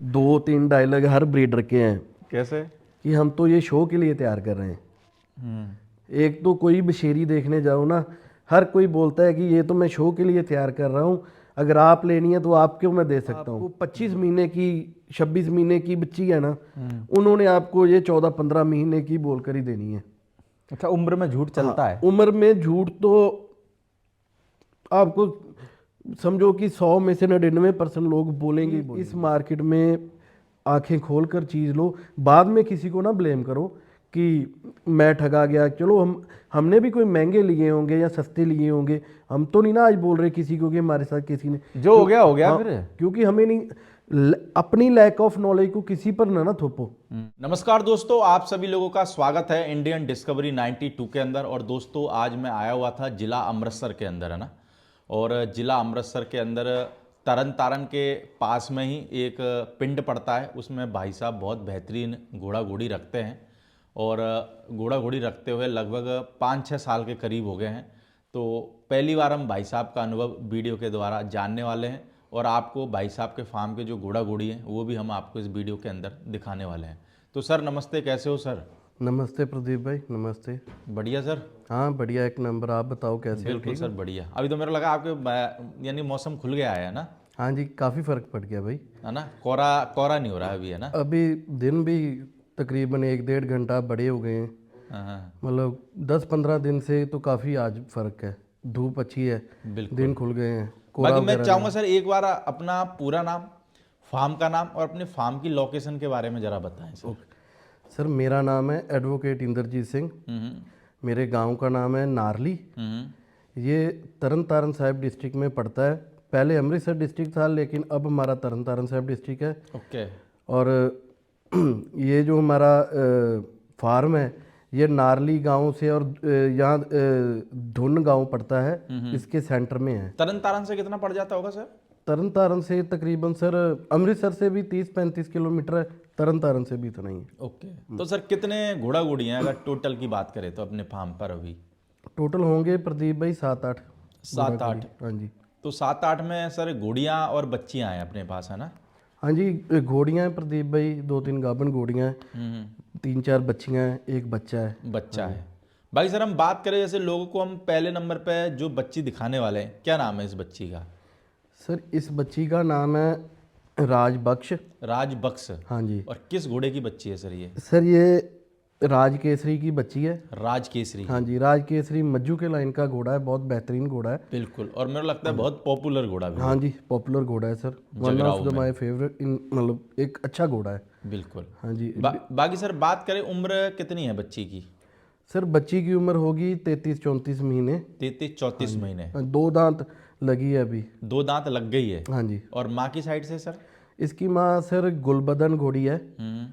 दो तीन डायलॉग हर ब्रीडर के हैं कैसे? कि हम तो ये शो के लिए तैयार कर रहे हैं। एक तो कोई बशेरी देखने जाओ ना, हर कोई बोलता है कि ये तो मैं शो के लिए तैयार कर रहा हूँ, अगर आप लेनी है तो आपको मैं दे सकता हूँ। 25 महीने की 26 महीने की बच्ची है ना, उन्होंने आपको ये 14-15 महीने की बोलकर ही देनी है। अच्छा, उम्र में झूठ चलता हाँ, है? उम्र में झूठ तो आपको समझो कि 100 में से 99% लोग बोलेंगे ही बोलेंगे। इस मार्केट में आंखें खोल कर चीज़ लो, बाद में किसी को ना ब्लेम करो कि मैं ठगा गया। चलो हमने भी कोई महंगे लिए होंगे या सस्ते लिए होंगे, हम तो नहीं ना आज बोल रहे किसी को कि हमारे साथ किसी ने जो हो गया हो गया। हाँ, फिर क्योंकि हमें नहीं अपनी लैक ऑफ नॉलेज को किसी पर ना थोपो। नमस्कार दोस्तों, आप सभी लोगों का स्वागत है इंडियन डिस्कवरी 92 के अंदर। और दोस्तों, आज मैं आया हुआ था जिला अमृतसर के अंदर, है ना। और जिला अमृतसर के अंदर तरन तारण के पास में ही एक पिंड पड़ता है, उसमें भाई साहब बहुत बेहतरीन घोड़ा घोड़ी रखते हैं। और घोड़ा घोड़ी रखते हुए लगभग 5-6 साल के करीब हो गए हैं। तो पहली बार हम भाई साहब का अनुभव वीडियो के द्वारा जानने वाले हैं, और आपको भाई साहब के फार्म के जो घोड़ा घोड़ी हैं वो भी हम आपको इस वीडियो के अंदर दिखाने वाले हैं। तो सर नमस्ते, कैसे हो सर? नमस्ते प्रदीप भाई, नमस्ते। बढ़िया सर। हाँ बढ़िया, एक नंबर। आप बताओ कैसे हो? बिल्कुल ठीक सर, हो? बढ़िया। अभी तो मेरा लगा आपके यानी मौसम खुल गया है ना? हाँ जी, काफ़ी फ़र्क पड़ गया भाई। है ना, कोरा कोरा नहीं हो रहा है अभी, है ना? अभी दिन भी तकरीबन 1-1.5 घंटा बड़े हो गए हैं। हाँ हाँ, मतलब 10-15 दिन से तो काफ़ी आज फ़र्क है। धूप अच्छी है, दिन बिल्कुल। खुल गए हैं, कोरा बाकी मैं वगैरह चाहूँगा नहीं। सर एक बार अपना पूरा नाम, फार्म का नाम और अपने फार्म की लोकेशन के बारे में ज़रा बताएं सर। ओके सर, मेरा नाम है एडवोकेट इंद्रजीत सिंह। हम्म मेरे गांव का नाम है नारली। हम्म ये तरन तारण साहिब डिस्ट्रिक्ट में पड़ता है। पहले अमृतसर डिस्ट्रिक्ट था, लेकिन अब हमारा तरन तारण साहिब डिस्ट्रिक्ट है। ओके। और ये जो हमारा फार्म है, ये नारली गांव से और यहाँ धुन गांव पड़ता है, इसके सेंटर में है। तरन तारण से कितना पड़ जाता होगा सर? तरन तारण से तकरीबन सर, अमृतसर से भी 30-35 किलोमीटर है, तरन तारण से भी इतना ही है। ओके। तो सर कितने घोड़ा घोड़ी हैं अगर टोटल की बात करें तो अपने फार्म पर अभी? टोटल होंगे प्रदीप भाई 7-8 घोड़ा 7-8। घोड़ी। हाँ जी। तो 7-8 में सर घोड़ियाँ और बच्चियाँ हैं अपने पास, है ना? हाँ जी, घोड़ियाँ हैं प्रदीप भाई, 2-3 गाभन घोड़ियाँ हैं, 3-4 बच्चियाँ हैं, एक बच्चा है। बच्चा है। भाई सर हम बात करें, जैसे लोगों को हम पहले नंबर पे जो बच्ची दिखाने वाले हैं, क्या नाम है इस बच्ची का? सर इस बच्ची का नाम है राजबख्श। राजबक्स। हाँ जी और किस घोड़े की बच्ची है सर ये? सर, ये राज केसरी की बच्ची है। राज केसरी हाँ की। जी, राज केसरी मज्जू के लाइन का घोड़ा है, बहुत बेहतरीन घोड़ा है। बिल्कुल, और मेरे को लगता है बहुत पॉपुलर घोड़ा भी हाँ है जी, पॉपुलर घोड़ा है सर, वन ऑफ जगराऊ द में। माय फेवरेट इन, मतलब एक अच्छा घोड़ा है। बिल्कुल। हाँ जी। बाकी सर बात करें उम्र कितनी है बच्ची की? सर बच्ची की उम्र होगी 33-34 महीने। 33-34 महीने। हाँ, 2 दांत लगी है अभी। 2 दांत लग गई है। हाँ जी। और माँ की साइड से सर? इसकी माँ सर गुलबदन घोड़ी है। हम्म।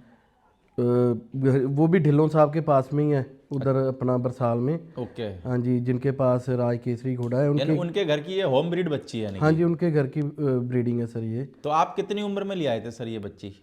वो भी ढिल्लों साहब के पास में ही है, उधर अपना बरसाल में। ओके। हाँ जी, जिनके पास राज केसरी घोड़ा है यानी उनके। उनके घर की ये होम ब्रीड बच्ची है यानी हाँ कि? जी, उनके घर की ब्रीडिंग है सर ये। तो आप कितनी उम्र में ले आए थे सर ये बच्ची?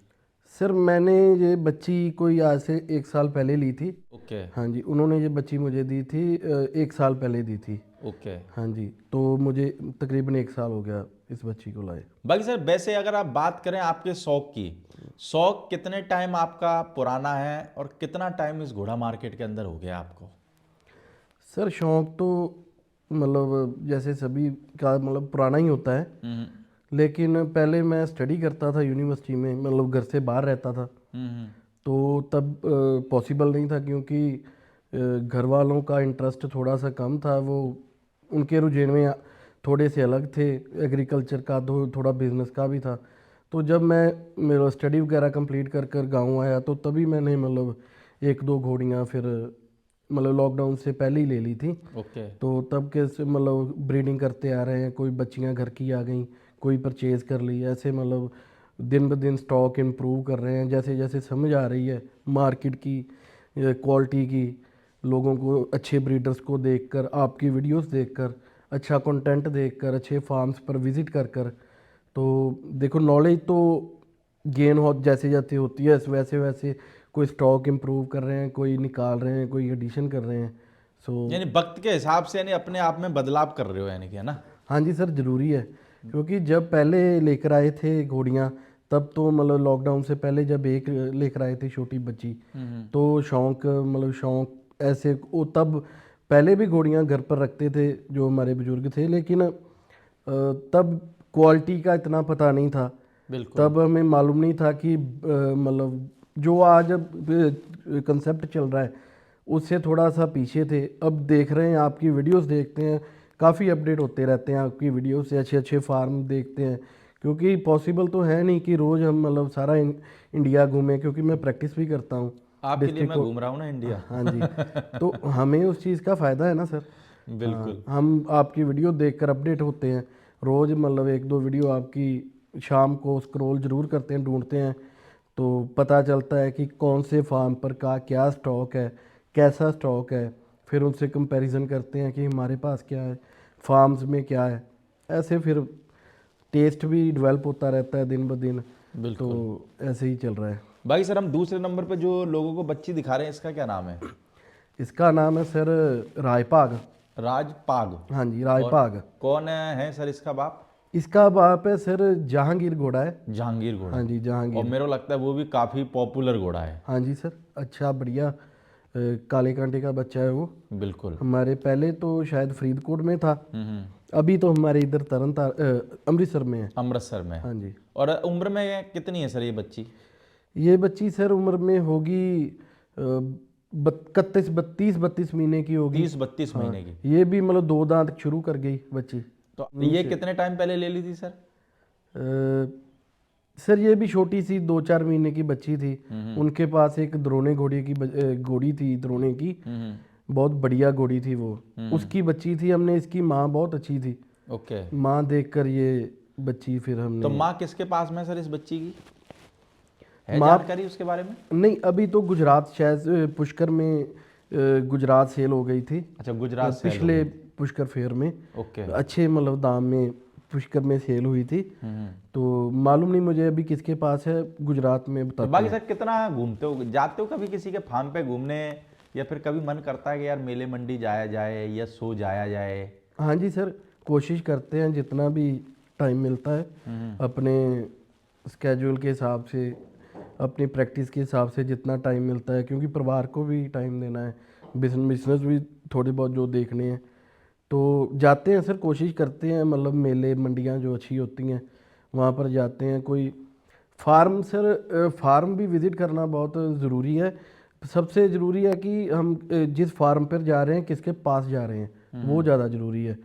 सर मैंने ये बच्ची कोई आज से 1 साल पहले ली थी। ओके। हाँ जी, उन्होंने ये बच्ची मुझे दी थी, 1 साल पहले दी थी। ओके। हाँ जी, तो मुझे तकरीबन 1 साल हो गया इस बच्ची को लाए। बाकी सर वैसे अगर आप बात करें आपके शौक की, शौक कितने टाइम आपका पुराना है और कितना टाइम इस घोड़ा मार्केट के अंदर हो गया आपको? सर शौक तो मतलब जैसे सभी का मतलब पुराना ही होता है, हम्म लेकिन पहले मैं स्टडी करता था यूनिवर्सिटी में, मतलब घर से बाहर रहता था। हम्म तो तब पॉसिबल नहीं था, क्योंकि घर वालों का इंटरेस्ट थोड़ा सा कम था। वो उनके रुझान में थोड़े से अलग थे, एग्रीकल्चर का थोड़ा बिजनेस का भी था। तो जब मैं मेरा स्टडी वगैरह कंप्लीट कर कर गाँव आया, तो तभी मैंने मतलब 1-2 घोड़ियाँ फिर मतलब लॉकडाउन से पहले ही ले ली थी। ओके। तो तब के से मतलब ब्रीडिंग करते आ रहे हैं, कोई बच्चियां घर की आ गई, कोई परचेज़ कर ली, ऐसे मतलब दिन ब दिन स्टॉक इम्प्रूव कर रहे हैं। जैसे जैसे समझ आ रही है मार्केट की क्वालिटी की, लोगों को अच्छे ब्रीडर्स को देखकर, आपकी वीडियोस देखकर, अच्छा कंटेंट देखकर, अच्छे फार्म्स पर विज़िट कर कर, तो देखो नॉलेज तो गेन हो जैसे जैसे होती है, वैसे वैसे कोई स्टॉक इम्प्रूव कर रहे हैं, कोई निकाल रहे हैं, कोई एडिशन कर रहे हैं। सो यानी वक्त के हिसाब से यानी अपने आप में बदलाव कर रहे हो यानी कि, है ना? हाँ जी सर, ज़रूरी है। क्योंकि जब पहले लेकर आए थे घोड़ियाँ, तब तो मतलब लॉकडाउन से पहले जब एक लेकर आए थे छोटी बच्ची, तो शौक ऐसे वो तब पहले भी घोड़ियाँ घर पर रखते थे जो हमारे बुजुर्ग थे, लेकिन तब क्वालिटी का इतना पता नहीं था। बिल्कुल। तब हमें मालूम नहीं था कि मतलब जो आज अब कंसेप्ट चल रहा है उससे थोड़ा सा पीछे थे। अब देख रहे हैं, आपकी वीडियोस देखते हैं, काफ़ी अपडेट होते रहते हैं आपकी वीडियो से, अच्छे अच्छे फार्म देखते हैं, क्योंकि पॉसिबल तो है नहीं कि रोज़ हम मतलब सारा इंडिया घूमें, क्योंकि मैं प्रैक्टिस भी करता हूँ आपके लिए डिस्ट्रिक्ट मैं को। घूम रहा हूँ ना इंडिया। हाँ जी, तो हमें उस चीज़ का फ़ायदा है ना सर। बिल्कुल। हाँ, हम आपकी वीडियो देखकर अपडेट होते हैं रोज़, मतलब एक दो वीडियो आपकी शाम को स्क्रॉल ज़रूर करते हैं, ढूंढते हैं, तो पता चलता है कि कौन से फार्म पर का क्या स्टॉक है, कैसा स्टॉक है। फिर उनसे कंपैरिजन करते हैं कि हमारे पास क्या है, फार्म्स में क्या है। ऐसे फिर टेस्ट भी डेवलप होता रहता है दिन ब दिन। तो बिल्कुल। ऐसे ही चल रहा है। बाकी सर, हम दूसरे नंबर पे जो लोगों को बच्ची दिखा रहे हैं, इसका क्या नाम है? इसका नाम है सर रायपाग। राजपाग। हाँ जी, और रायपाग। कौन है सर इसका बाप? इसका बाप है सर जहांगीर घोड़ा है। जहांगीर घोड़ा। हाँ जी, और जहांगीर। मेरे को लगता है वो भी काफ़ी पॉपुलर घोड़ा है। हाँ जी सर, अच्छा बढ़िया काले कांटे का बच्चा है वो। बिल्कुल। हमारे पहले तो शायद फरीदकोट में था, अभी तो हमारे इधर अमृतसर में है। अमृतसर में। हाँ जी। और उम्र में कितनी है सर ये बच्ची? ये बच्ची सर उम्र में होगी 32 महीने की होगी। 30-32 हाँ, महीने की। ये भी मतलब दो दांत शुरू कर गई बच्ची। तो ये कितने टाइम पहले ले ली थी सर? सर ये भी छोटी सी 2-4 महीने की बच्ची थी। उनके पास एक द्रोणे घोड़ी की घोड़ी थी, द्रोणे की। बहुत बढ़िया घोड़ी थी वो, उसकी बच्ची थी। हमने इसकी माँ बहुत अच्छी थी, ओके। माँ देखकर ये बच्ची फिर तो हमने। माँ किसके पास में है सर इस बच्ची की? है माँ जानकारी उसके बारे में? नहीं, अभी तो गुजरात शायद पुष्कर में गुजरात सेल हो गई थी। अच्छा, गुजरात सेल हो पिछले गई थी। पुष्कर फेयर में ओके। अच्छे मतलब दाम में पुष्कर में सेल हुई थी। तो मालूम नहीं मुझे अभी किसके पास है, गुजरात में तो बताते बाकी हैं। सर, कितना घूमते हो, जाते हो कभी किसी के फार्म पे घूमने, या फिर कभी मन करता है कि यार मेले मंडी जाया जाए या सो जाया जाए? हाँ जी सर, कोशिश करते हैं जितना भी टाइम मिलता है अपने स्केड्यूल के हिसाब से, अपनी प्रैक्टिस के हिसाब से जितना टाइम मिलता है, क्योंकि परिवार को भी टाइम देना है, बिजनेस भी थोड़ी बहुत जो देखने हैं, तो जाते हैं सर। कोशिश करते हैं मतलब मेले मंडियाँ जो अच्छी होती हैं वहाँ पर जाते हैं। कोई फार्म सर, फार्म भी विज़िट करना बहुत ज़रूरी है। सबसे ज़रूरी है कि हम जिस फार्म पर जा रहे हैं किसके पास जा रहे हैं, वो ज़्यादा ज़रूरी है।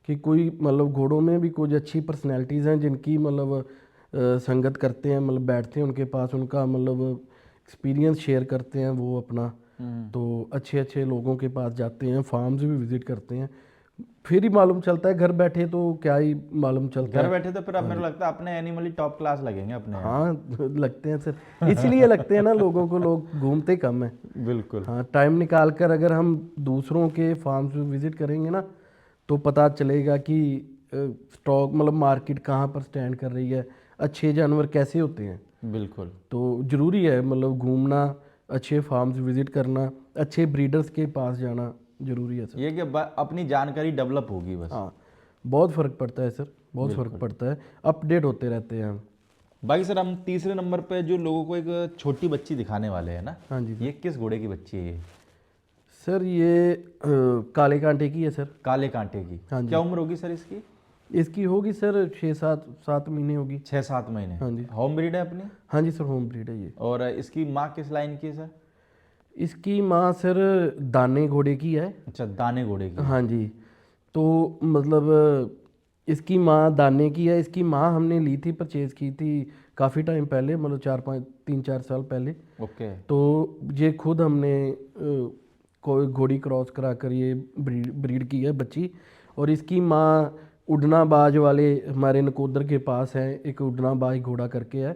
कि कोई मतलब घोड़ों में भी कुछ अच्छी पर्सनैलिटीज़ हैं जिनकी मतलब संगत करते हैं, मतलब बैठते हैं उनके पास, उनका मतलब एक्सपीरियंस शेयर करते हैं वो अपना। तो अच्छे अच्छे लोगों के पास जाते हैं, फार्म्स भी विज़िट करते हैं, फिर ही मालूम चलता है। घर बैठे तो क्या ही मालूम चलता घर है। बैठे तो फिर अब मेरे को लगता है अपने एनिमल ही टॉप क्लास लगेंगे अपने यहाँ। हाँ लगते हैं सर, इसलिए लगते हैं ना लोगों को, लोग घूमते कम है। बिल्कुल। हाँ, टाइम निकाल कर अगर हम दूसरों के फार्म्स विजिट करेंगे ना, तो पता चलेगा कि स्टॉक मतलब मार्केट कहाँ पर स्टैंड कर रही है, अच्छे जानवर कैसे होते हैं। बिल्कुल। तो ज़रूरी है मतलब घूमना, अच्छे फार्म्स विजिट करना, अच्छे ब्रीडर्स के पास जाना ज़रूरी है सर। ये कि अपनी जानकारी डेवलप होगी बस। हाँ, बहुत फ़र्क पड़ता है सर, बहुत फ़र्क बिल्कुल। पड़ता है, अपडेट होते रहते हैं हम। बाकी सर, हम तीसरे नंबर पे जो लोगों को एक छोटी बच्ची दिखाने वाले हैं ना, हाँ जी सर। ये किस घोड़े की बच्ची है ये? सर ये काले कांटे की है सर। काले कांटे की। हाँ जी। क्या उम्र होगी सर इसकी? इसकी होगी सर 6-7 महीने होगी। 6-7 महीने। हाँ जी। होम ब्रीड है अपनी? हाँ जी सर, होम ब्रीड है ये। और इसकी माँ किस लाइन की है सर? इसकी माँ सर दाने घोड़े की है। अच्छा, दाने घोड़े की है। हाँ जी, तो मतलब इसकी माँ दाने की है। इसकी माँ हमने ली थी, परचेज़ की थी काफ़ी टाइम पहले, मतलब 3-4 साल पहले। ओके। तो ये खुद हमने कोई घोड़ी क्रॉस करा कर ये ब्रीड की है बच्ची। और इसकी माँ उड़ना बाज वाले हमारे नकोदर के पास है, एक उड़ना बाज घोड़ा करके है,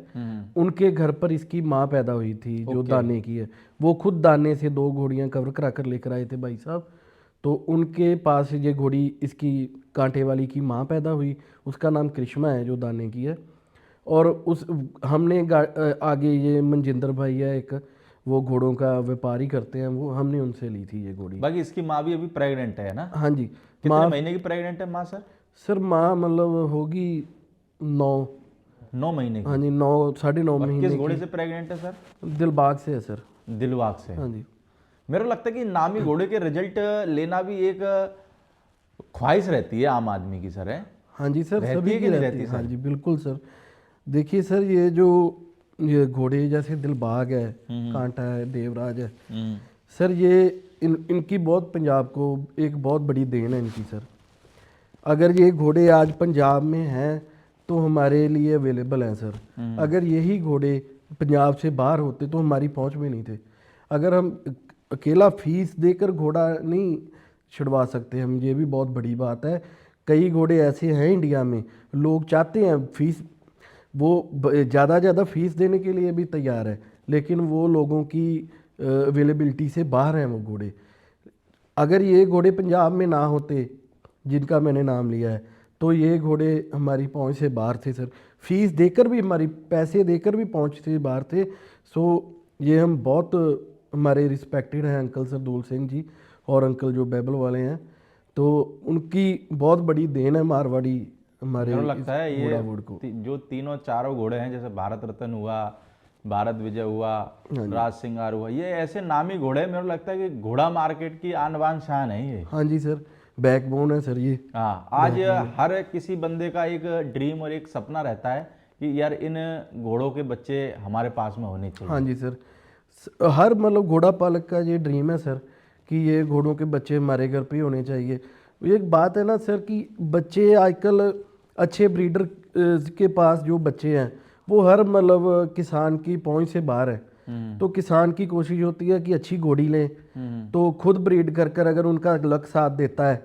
उनके घर पर इसकी माँ पैदा हुई थी जो ओके। दाने की है। वो खुद दाने से 2 घोड़ियाँ कवर करा कर लेकर आए थे भाई साहब। तो उनके पास ये घोड़ी इसकी कांटे वाली की माँ पैदा हुई, उसका नाम कृष्णा है जो दाने की है। और उस हमने आगे ये मनजिंदर भाई है एक, वो घोड़ों का व्यापारी करते हैं, वो हमने उनसे ली थी ये घोड़ी। बाकी इसकी माँ भी अभी प्रेग्नेंट है ना? हाँ जी। कितने माँ महीने की प्रेग्नेंट है माँ सर? सर माँ मतलब होगी 9। 9 महीने की। हाँ जी, 9 और महीने किस घोड़े से प्रेग्नेंट है सर? दिलबाग से है सर। दिलबाग से। हाँ जी। मेरे को लगता है कि नामी घोड़े के रिजल्ट लेना भी एक ख्वाहिश रहती है आम आदमी की सर, है? हाँ जी सर, रहती सभी है की कि नहीं रहती रहती है। हाँ सर? जी बिल्कुल सर। देखिए सर, ये घोड़े जैसे दिलबाग है, कांटा है, देवराज है हम्म। सर, ये इनकी बहुत पंजाब को एक बहुत बड़ी देन है इनकी सर। अगर ये घोड़े आज पंजाब में हैं तो हमारे लिए अवेलेबल हैं सर। अगर यही घोड़े पंजाब से बाहर होते तो हमारी पहुंच में नहीं थे। अगर हम अकेला फीस देकर घोड़ा नहीं छुड़वा सकते हम, ये भी बहुत बड़ी बात है। कई घोड़े ऐसे हैं इंडिया में, लोग चाहते हैं फीस, वो ज़्यादा फीस देने के लिए भी तैयार है, लेकिन वो लोगों की अवेलेबिलिटी से बाहर हैं वो घोड़े। अगर ये घोड़े पंजाब में ना होते जिनका मैंने नाम लिया है, तो ये घोड़े हमारी पहुंच से बाहर थे सर। फीस देकर भी, हमारी पैसे देकर भी पहुंच से बाहर थे। सो ये हम बहुत, हमारे रिस्पेक्टेड हैं अंकल सरदूल सिंह जी और अंकल जो बैबल वाले हैं, तो उनकी बहुत बड़ी देन है मारवाड़ी हमारे मेरे को इस लगता है घोड़ा ये वुड को। जो तीनों चारों घोड़े हैं, जैसे भारत रत्न हुआ, भारत विजय हुआ, राज सिंगार हुआ, ये ऐसे नामी घोड़े हैं। मेरे को लगता है कि घोड़ा मार्केट की आन बान शान है ये। हाँ जी सर, बैकबोन है सर ये। हाँ, आज हर किसी बंदे का एक ड्रीम और एक सपना रहता है कि यार इन घोड़ों के बच्चे हमारे पास में होने चाहिए। हाँ जी सर, हर मतलब घोड़ा पालक का ये ड्रीम है सर कि ये घोड़ों के बच्चे हमारे घर पे ही होने चाहिए। एक बात है ना सर कि बच्चे आजकल अच्छे ब्रीडर के पास जो बच्चे हैं वो हर मतलब किसान की पहुंच से बाहर है। तो किसान की कोशिश होती है कि अच्छी घोड़ी लें, तो खुद ब्रीड कर कर अगर उनका लक साथ देता है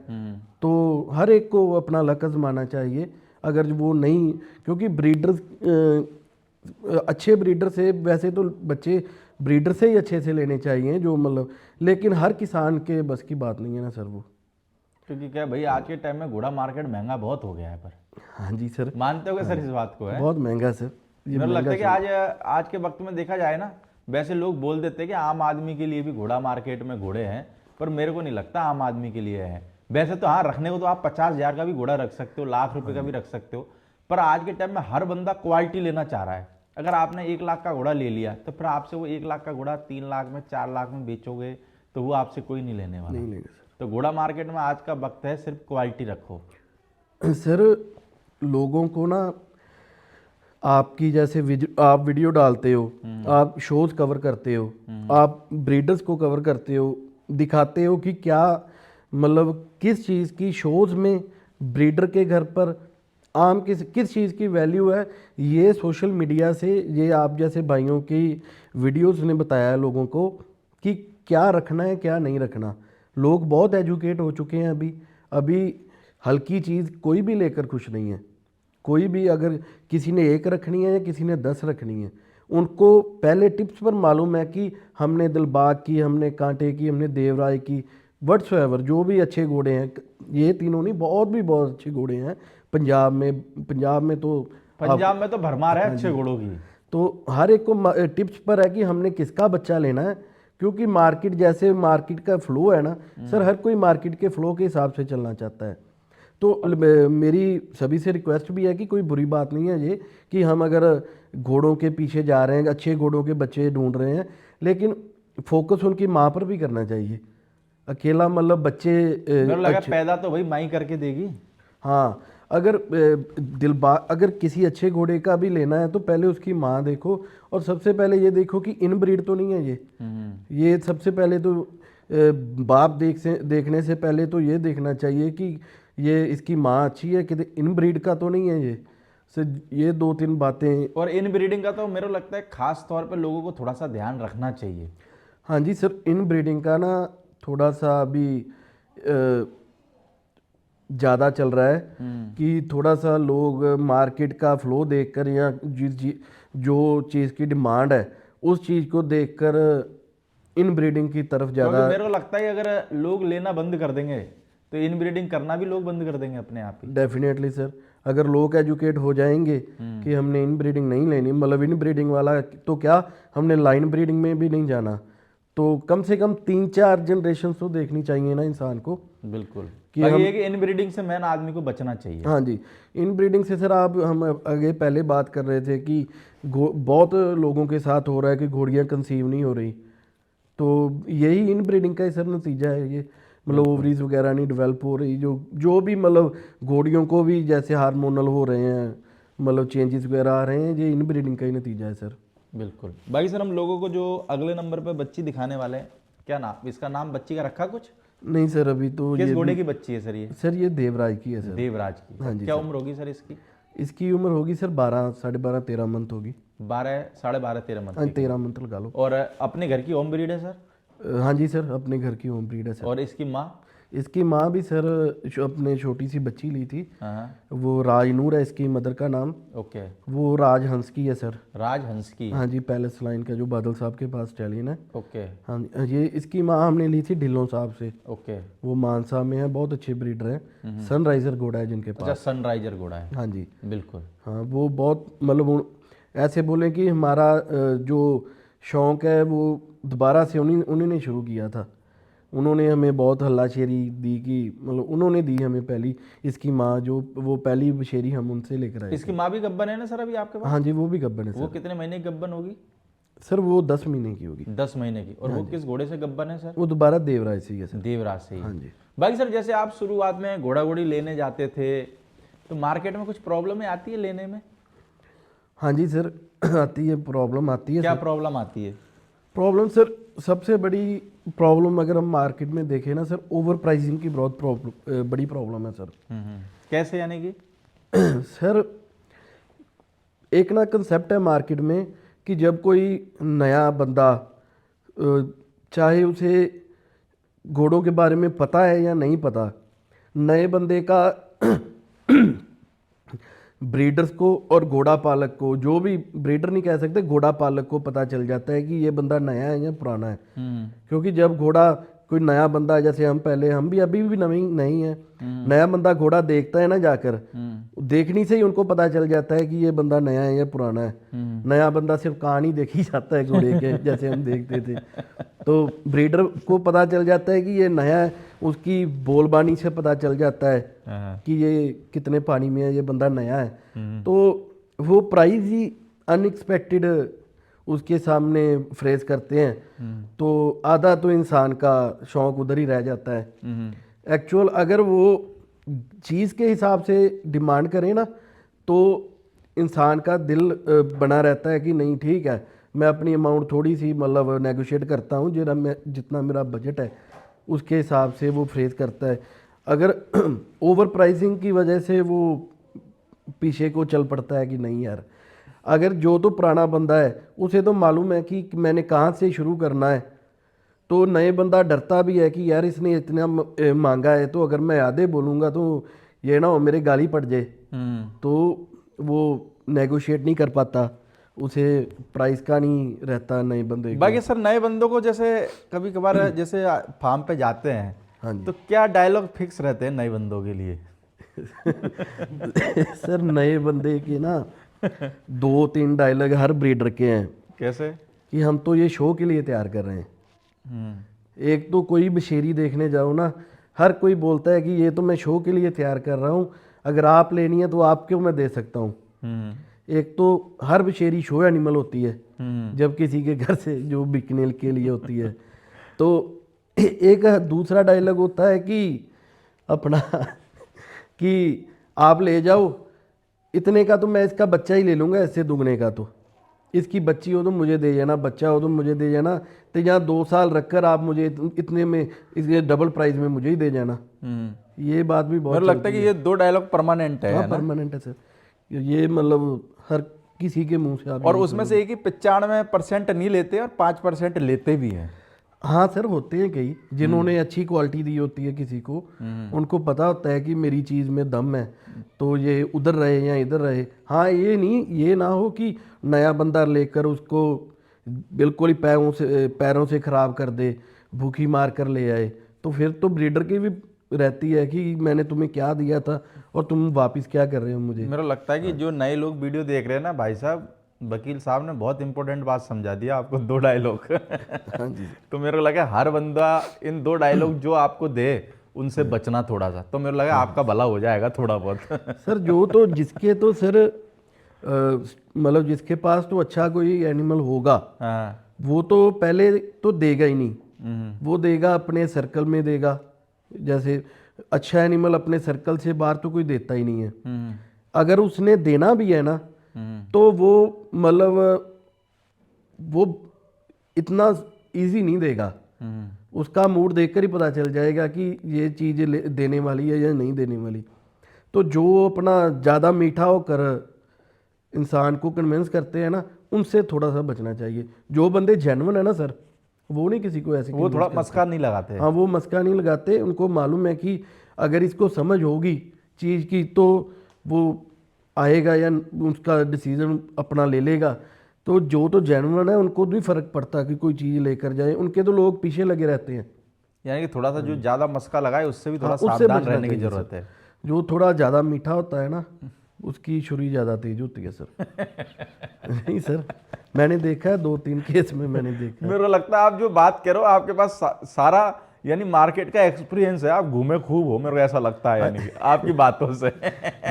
तो हर एक को अपना लक आजमाना चाहिए। अगर वो नहीं, क्योंकि अच्छे ब्रीडर से, वैसे तो बच्चे ब्रीडर से ही अच्छे से लेने चाहिए जो मतलब, लेकिन हर किसान के बस की बात नहीं है ना सर वो। क्योंकि क्या भाई, आज के टाइम में घोड़ा मार्केट महंगा बहुत हो गया है। पर हाँ जी सर, मानते हो सर इस बात को? है बहुत महंगा सर, ये मेरे को लगता महंगा है कि आज के वक्त में देखा जाए ना, वैसे लोग बोल देते हैं कि आम आदमी के लिए भी घोड़ा मार्केट में घोड़े हैं, पर मेरे को नहीं लगता आम आदमी के लिए है। वैसे तो हाँ, रखने को तो आप 50,000 का भी घोड़ा रख सकते हो, लाख रुपए का भी रख सकते हो, पर आज के टाइम में हर बंदा क्वालिटी लेना चाह रहा है। अगर आपने 1 लाख का घोड़ा ले लिया तो फिर आपसे वो 1 लाख का घोड़ा 3 लाख में, 4 लाख में बेचोगे तो वो आपसे कोई नहीं लेने वाला। नहीं लेंगे तो घोड़ा मार्केट में आज का वक्त है, सिर्फ क्वालिटी रखो। सर। लोगों को ना, आपकी जैसे आप वीडियो डालते हो, आप शोज कवर करते हो, आप ब्रीडर्स को कवर करते हो, दिखाते हो कि क्या मतलब किस चीज़ की शोज में ब्रीडर के घर पर आम किस चीज़ की वैल्यू है, ये सोशल मीडिया से, ये आप जैसे भाइयों की वीडियोस ने बताया है लोगों को कि क्या रखना है क्या नहीं रखना। लोग बहुत एजुकेट हो चुके हैं अभी। अभी हल्की चीज़ कोई भी लेकर खुश नहीं है। कोई भी, अगर किसी ने 1 रखनी है या किसी ने 10 रखनी है, उनको पहले टिप्स पर मालूम है कि हमने दिलबाग की, हमने कांटे की, हमने देवराय की, व्हाट्सएवर जो भी अच्छे घोड़े हैं, ये तीनों नहीं, बहुत अच्छे घोड़े हैं पंजाब में तो पंजाब में तो भरमार है अच्छे घोड़ों की। तो हर एक को टिप्स पर है कि हमने किसका बच्चा लेना है। क्योंकि मार्केट, जैसे मार्केट का फ्लो है ना सर, हर कोई मार्केट के फ्लो के हिसाब से चलना चाहता है। तो मेरी सभी से रिक्वेस्ट भी है कि कोई बुरी बात नहीं है ये कि हम अगर घोड़ों के पीछे जा रहे हैं, अच्छे घोड़ों के बच्चे ढूंढ रहे हैं, लेकिन फोकस उनकी माँ पर भी करना चाहिए। अकेला मतलब बच्चे मेरे को लगा पैदा तो भाई माई करके देगी। हाँ, अगर अगर किसी अच्छे घोड़े का भी लेना है तो पहले उसकी माँ देखो, और सबसे पहले ये देखो कि इनब्रीड तो नहीं है ये सबसे पहले तो बाप देखने से पहले तो ये देखना चाहिए कि ये इसकी माँ अच्छी है कि इनब्रीड का तो नहीं है ये सर। ये 2-3 बातें। और इन ब्रीडिंग का तो मेरे को लगता है खास तौर पे लोगों को थोड़ा सा ध्यान रखना चाहिए। हाँ जी सर, इनब्रीडिंग का ना थोड़ा सा अभी ज़्यादा चल रहा है कि थोड़ा सा लोग मार्केट का फ्लो देखकर या जो चीज़ की डिमांड है उस चीज़ को देखकर इन ब्रीडिंग की तरफ क्योंकि ज़्यादा। मेरे को लगता है कि अगर लोग लेना बंद कर देंगे तो इन ब्रीडिंग करना भी लोग बंद कर देंगे अपने आप ही। डेफिनेटली सर, अगर लोग एजुकेट हो जाएंगे कि हमने इन ब्रीडिंग नहीं लेनी, मतलब इन ब्रीडिंग वाला तो क्या, हमने लाइन ब्रीडिंग में भी नहीं जाना, तो कम से कम 3-4 जनरेशन तो देखनी चाहिए ना इंसान को। बिल्कुल कि बाकी ये कि इन ब्रीडिंग से मैन आदमी को बचना चाहिए। हाँ जी, इन ब्रीडिंग से सर आप हम आगे पहले बात कर रहे थे कि बहुत लोगों के साथ हो रहा है कि घोड़ियाँ कंसीव नहीं हो रही, तो यही इन ब्रीडिंग का ही सर नतीजा है ये। मतलब ओवरीज वगैरह नहीं डेवलप हो रही, जो भी मतलब घोड़ियों को भी जैसे हार्मोनल हो रहे हैं, मतलब चेंजेस वगैरह आ रहे हैं, ये इन ब्रीडिंग का ही नतीजा है सर। बिल्कुल। बाकी सर हम लोगों को जो अगले नंबर पे बच्ची दिखाने वाले हैं, क्या नाम इसका नाम बच्ची का रखा कुछ? नहीं सर, अभी तो किस ये घोड़े की बच्ची है सर ये? सर ये देवराज की है सर। देवराज की। हाँ जी क्या सर। उम्र होगी सर इसकी? इसकी उम्र होगी सर 12, 12.5, 13 मंथ होगी। 12, 12.5, 13 मंथ हाँ, की। 13 मंथ लगा लो। और अपने घर की होम ब्रीड है सर? हाँ जी सर, अपने घर की होम ब्रीड है सर। और इसकी माँ? इसकी माँ भी सर अपने छोटी सी बच्ची ली थी, हाँ। वो राजनूर है इसकी मदर का नाम। ओके। वो राजहंस की है सर। राजहंस की। हाँ जी, पैलेस लाइन का जो बादल साहब के पास स्टैलियन है। ओके। हाँ जी, ये इसकी माँ हमने ली थी ढिल्लों साहब से। ओके। वो मानसा में है, बहुत अच्छे ब्रीडर हैं। सनराइजर घोड़ा है जिनके अच्छा, पास। सनराइजर घोड़ा है। हाँ जी। बिल्कुल। हाँ, वो बहुत मतलब ऐसे बोले कि हमारा जो शौक़ है वो दोबारा से उन्होंने शुरू किया था। उन्होंने हमें बहुत हल्लाशेरी दी कि मतलब उन्होंने दी हमें पहली, इसकी माँ जो वो पहली बशेरी हम उनसे लेकर आए। इसकी माँ भी गब्बन है ना सर अभी आपके पास? हाँ जी, वो भी गब्बन है वो सर। कितने महीने की गब्बन होगी? सर वो 10 महीने की होगी। 10 महीने की। और वो किस घोड़े से गब्बन है सर? वो दोबारा देवराज से ही है सर। देवराज से ही। हाँ जी। बाकी सर जैसे आप शुरुआत में घोड़ा घोड़ी लेने जाते थे तो मार्केट में कुछ प्रॉब्लम आती है लेने में? हाँ जी सर, आती है, प्रॉब्लम आती है क्या सर। प्रॉब्लम आती है? प्रॉब्लम सर, सबसे बड़ी प्रॉब्लम अगर हम मार्केट में देखें ना सर, ओवर प्राइसिंग की बहुत बड़ी प्रॉब्लम है सर। कैसे यानी कि? सर एक ना कंसेप्ट है मार्केट में कि जब कोई नया बंदा, चाहे उसे घोड़ों के बारे में पता है या नहीं पता, नए बंदे का ब्रीडर्स को और घोड़ा पालक को, जो भी ब्रीडर नहीं कह सकते, घोड़ा पालक को पता चल जाता है कि ये बंदा नया है या पुराना है। क्योंकि जब घोड़ा कोई नया बंदा, जैसे हम भी अभी भी नहीं है, नया बंदा घोड़ा देखता है ना जाकर, देखने से ही उनको पता चल जाता है कि ये बंदा नया है या पुराना है। नया बंदा सिर्फ कहानी देखी जाता है घोड़े के, जैसे हम देखते थे। तो ब्रीडर को पता चल जाता है कि ये नया है, उसकी बोलबानी से पता चल जाता है कि ये कितने पानी में है, ये बंदा नया है। तो वो प्राइस ही अनएक्सपेक्टेड उसके सामने फ्रेज करते हैं, तो आधा तो इंसान का शौक उधर ही रह जाता है। एक्चुअल अगर वो चीज़ के हिसाब से डिमांड करें ना, तो इंसान का दिल बना रहता है कि नहीं ठीक है, मैं अपनी अमाउंट थोड़ी सी मतलब नेगोशिएट करता हूँ, जितना मेरा बजट है उसके हिसाब से वो फ्रेज करता है। अगर ओवर प्राइसिंग की वजह से वो पीछे को चल पड़ता है कि नहीं यार, अगर जो तो पुराना बंदा है उसे तो मालूम है कि मैंने कहाँ से शुरू करना है, तो नए बंदा डरता भी है कि यार इसने इतना मांगा है, तो अगर मैं आधे बोलूँगा तो ये ना हो मेरे गाली पड़ जाए, तो वो नेगोशिएट नहीं कर पाता, उसे प्राइस का नहीं रहता नए बंदे को। बाकी सर नए बंदों को जैसे कभी कभार जैसे फार्म पे जाते हैं, हाँ जी। तो क्या डायलॉग फिक्स रहते हैं नए बंदों के लिए? सर नए बंदे के ना 2-3 डायलॉग हर ब्रीडर के हैं। कैसे? कि हम तो ये शो के लिए तैयार कर रहे हैं। एक तो कोई बशेरी देखने जाओ ना, हर कोई बोलता है कि ये तो मैं शो के लिए तैयार कर रहा हूँ, अगर आप लेनी है तो आपको मैं दे सकता हूँ। एक तो हर बशेरी शो एनिमल होती है, जब किसी के घर से जो बिकने के लिए होती है। तो एक दूसरा डायलॉग होता है कि अपना कि आप ले जाओ, इतने का तो मैं इसका बच्चा ही ले लूँगा, इससे दुगने का तो इसकी बच्ची हो तो मुझे दे जाना, बच्चा हो तो मुझे दे जाना, तो यहाँ 2 साल रखकर आप मुझे इतने में, इसके डबल प्राइस में मुझे ही दे जाना। ये बात भी बहुत मेरे लगता है कि ये 2 डायलॉग परमानेंट है हाँ, ना? परमानेंट है सर, ये मतलब हर किसी के मुंह से आप और उसमें से एक ही 95% नहीं लेते और 5% लेते भी हैं। हाँ सर, होते हैं कई जिन्होंने अच्छी क्वालिटी दी होती है किसी को, उनको पता होता है कि मेरी चीज़ में दम है, तो ये उधर रहे या इधर रहे। हाँ, ये ना हो कि नया बंदा लेकर उसको बिल्कुल ही पैरों से ख़राब कर दे, भूखी मार कर ले आए, तो फिर तो ब्रीडर की भी रहती है कि मैंने तुम्हें क्या दिया था और तुम वापस क्या कर रहे हो मुझे। मेरा लगता है कि जो नए लोग वीडियो देख रहे हैं ना भाई साहब, वकील साहब ने बहुत इंपॉर्टेंट बात समझा दिया आपको, 2 डायलॉग। हाँ जी। तो मेरे को लगा हर बंदा इन 2 डायलॉग जो आपको दे उनसे बचना थोड़ा सा, तो मेरे लगा आपका भला हो जाएगा थोड़ा बहुत। सर जो तो जिसके तो सर मतलब जिसके पास तो अच्छा कोई एनिमल होगा हाँ। वो तो पहले तो देगा ही नहीं, हम्म। वो देगा अपने सर्कल में देगा। जैसे अच्छा एनिमल अपने सर्कल से बाहर तो कोई देता ही नहीं है। हम्म। अगर उसने देना भी है ना हम्म। तो वो मतलब वो इतना इजी नहीं देगा। हम्म। उसका मूड देखकर ही पता चल जाएगा कि ये चीज़ देने वाली है या नहीं देने वाली। तो जो अपना ज़्यादा मीठा होकर इंसान को कन्विंस करते हैं ना, उनसे थोड़ा सा बचना चाहिए। जो बंदे जेन्युइन है ना सर, वो नहीं किसी को ऐसे वो convince थोड़ा करते। मस्का नहीं लगाते। हाँ, वो मस्का नहीं लगाते। उनको मालूम है कि अगर इसको समझ होगी चीज़ की तो वो आएगा या उसका डिसीजन अपना ले लेगा। तो जो तो जेन्युइन है उनको नहीं फ़र्क पड़ता कि कोई चीज़ लेकर जाए, उनके तो लोग पीछे लगे रहते हैं। यानी कि थोड़ा सा जो ज्यादा मस्का लगाए उससे भी हाँ, थोड़ा उससे सावधान बचना रहने की चाहिए जरूरत सर। है। जो थोड़ा ज़्यादा मीठा होता है ना, उसकी छुरी ज़्यादा तेज होती है सर। नहीं सर, मैंने देखा है 2-3 केस में मैंने देखा है। मेरे को लगता है आप जो बात कह रहे हो आपके पास सारा यानी मार्केट का एक्सपीरियंस है, आप घूमे खूब हो, मेरे को ऐसा लगता है यानी कि आपकी बातों से।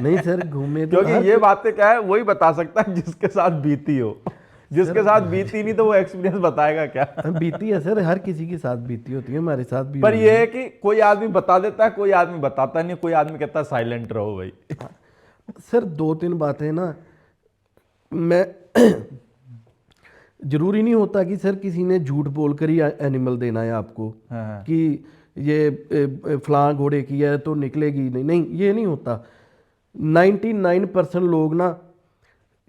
नहीं सर, घूमे तो क्योंकि ये बातें क्या है वही बता सकता है जिसके साथ बीती हो, जिसके साथ बीती नहीं तो वो एक्सपीरियंस बताएगा क्या। बीती है सर, हर किसी के साथ बीती होती है, हमारे साथ भी पर हुई ये है। है कि कोई आदमी बता देता है, कोई आदमी बताता नहीं, कोई आदमी कहता है साइलेंट रहो भाई। सर 2-3 बातें ना, मैं जरूरी नहीं होता कि सर किसी ने झूठ बोलकर ही एनिमल देना है आपको हाँ। कि ये फलां घोड़े की है तो निकलेगी नहीं। नहीं, ये नहीं होता। 99% लोग ना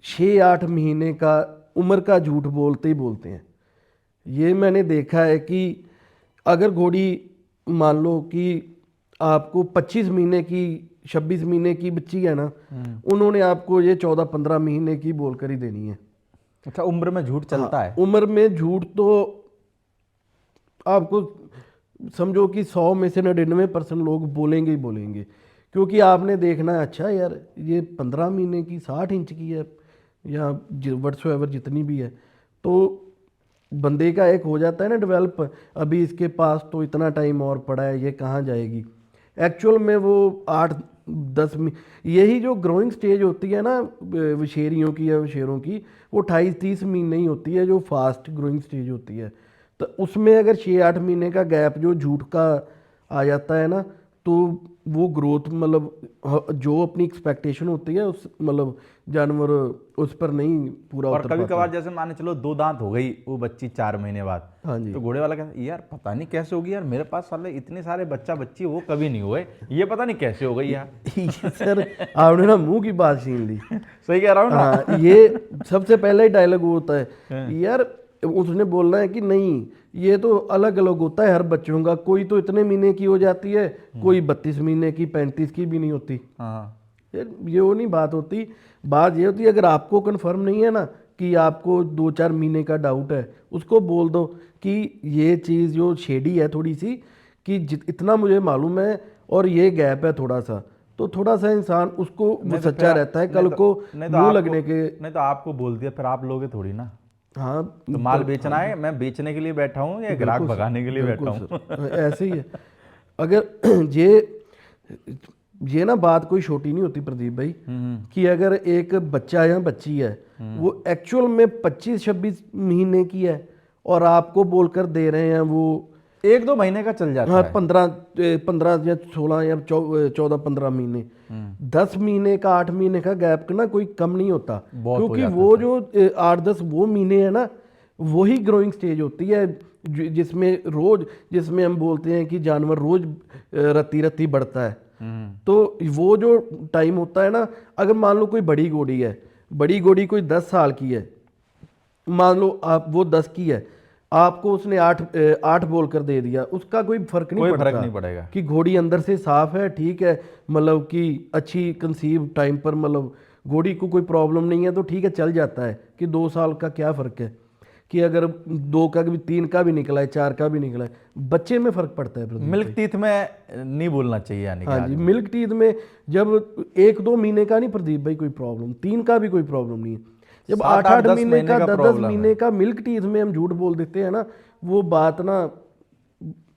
6-8 महीने का उम्र का झूठ बोलते ही बोलते हैं। ये मैंने देखा है कि अगर घोड़ी मान लो कि आपको 25 महीने की 26 महीने की बच्ची है ना, उन्होंने आपको ये 14-15 महीने की बोलकर ही देनी है। अच्छा, उम्र में झूठ चलता है। उम्र में झूठ तो आपको समझो कि 100 में से 99% लोग बोलेंगे ही बोलेंगे। क्योंकि आपने देखना है अच्छा यार ये 15 महीने की 60 इंच की है या वट्सएवर जितनी भी है, तो बंदे का एक हो जाता है ना डेवलप, अभी इसके पास तो इतना टाइम और पड़ा है, ये कहाँ जाएगी। एक्चुअल में वो 8-10 यही जो ग्रोइंग स्टेज होती है ना विशेरियों की या विशेरों की, वो 28-30 महीने ही होती है जो फास्ट ग्रोइंग स्टेज होती है। तो उसमें अगर 6-8 महीने का गैप जो झूठ का आ जाता है ना, तो वो ग्रोथ मतलब जो अपनी एक्सपेक्टेशन होती है उस मतलब जानवर उस पर नहीं पूरा और उतर कभी पाता। कभार जैसे माने चलो 2 दांत हो गई वो बच्ची 4 महीने बाद, हाँ जी। तो घोड़े वाला कहता है यार पता नहीं कैसे होगी यार, मेरे पास साले इतने सारे बच्चा बच्ची वो कभी नहीं हुए, ये पता नहीं कैसे हो गई यार। सर आपने ना मुंह की बात छीन ली। सही कह रहा हूँ ना। हाँ, ये सबसे पहला ही डायलॉग होता है यार, उसने बोलना है कि नहीं ये तो अलग अलग होता है हर बच्चों का, कोई तो इतने महीने की हो जाती है, कोई 32 महीने की 35 की भी नहीं होती। हाँ। यार ये वो नहीं बात होती। बात ये होती है अगर आपको कंफर्म नहीं है ना कि आपको 2-4 महीने का डाउट है, उसको बोल दो कि ये चीज़ जो शेडी है थोड़ी सी, कि इतना मुझे मालूम है और ये गैप है थोड़ा सा, तो थोड़ा सा इंसान उसको वो नहीं तो फिर सच्चा रहता है, कल को नहीं तो मुंह आपको लगने के। नहीं तो आपको बोल दिया फिर आप लोगे थोड़ी ना। हाँ, तो माल बेचना है, मैं बेचने के लिए बैठा हूँ या ग्राहक बिल्कुल भगाने के लिए बैठा बिल्कुल हूँ। सर, ऐसे ही है। अगर ये ना बात कोई छोटी नहीं होती प्रदीप भाई, कि अगर एक बच्चा या बच्ची है वो एक्चुअल में 25-26 महीने की है और आपको बोलकर दे रहे हैं वो 1-2 महीने का चल जाता हाँ है। 15 या 16 या 14-15 महीने, 10 महीने का 8 महीने का गैप ना कोई कम नहीं होता। बहुत हो क्योंकि जाता वो जो 8-10 वो महीने है ना, वही ग्रोइंग स्टेज होती है जिसमें हम बोलते हैं कि जानवर रोज रत्ती रत्ती बढ़ता है। तो वो जो टाइम होता है ना, अगर मान लो कोई बड़ी घोड़ी है, बड़ी घोड़ी कोई 10 साल की है, मान लो आप वो 10 की है, आपको उसने 8 बोल कर दे दिया, उसका कोई फर्क नहीं कोई पड़ता। फर्क नहीं पड़ेगा कि घोड़ी अंदर से साफ है, ठीक है, मतलब कि अच्छी कंसीव टाइम पर, मतलब घोड़ी को कोई प्रॉब्लम नहीं है तो ठीक है चल जाता है। कि 2 साल का क्या फ़र्क है, कि अगर 2 का भी 3 का भी निकला है 4 का भी निकला है, बच्चे में फ़र्क पड़ता है प्रदीप मिल्क भाई। टीथ में नहीं बोलना चाहिए यानी कि हाँ जी, आदमी। मिल्क टीथ में जब 1-2 महीने का नहीं प्रदीप भाई कोई प्रॉब्लम, 3 का भी कोई प्रॉब्लम नहीं है। जब 7-8 8-8 10 महीने महीने का का 10-10 प्रॉब्लम महीने है। का मिल्क टीथ में हम झूठ बोल देते हैं ना, वो बात ना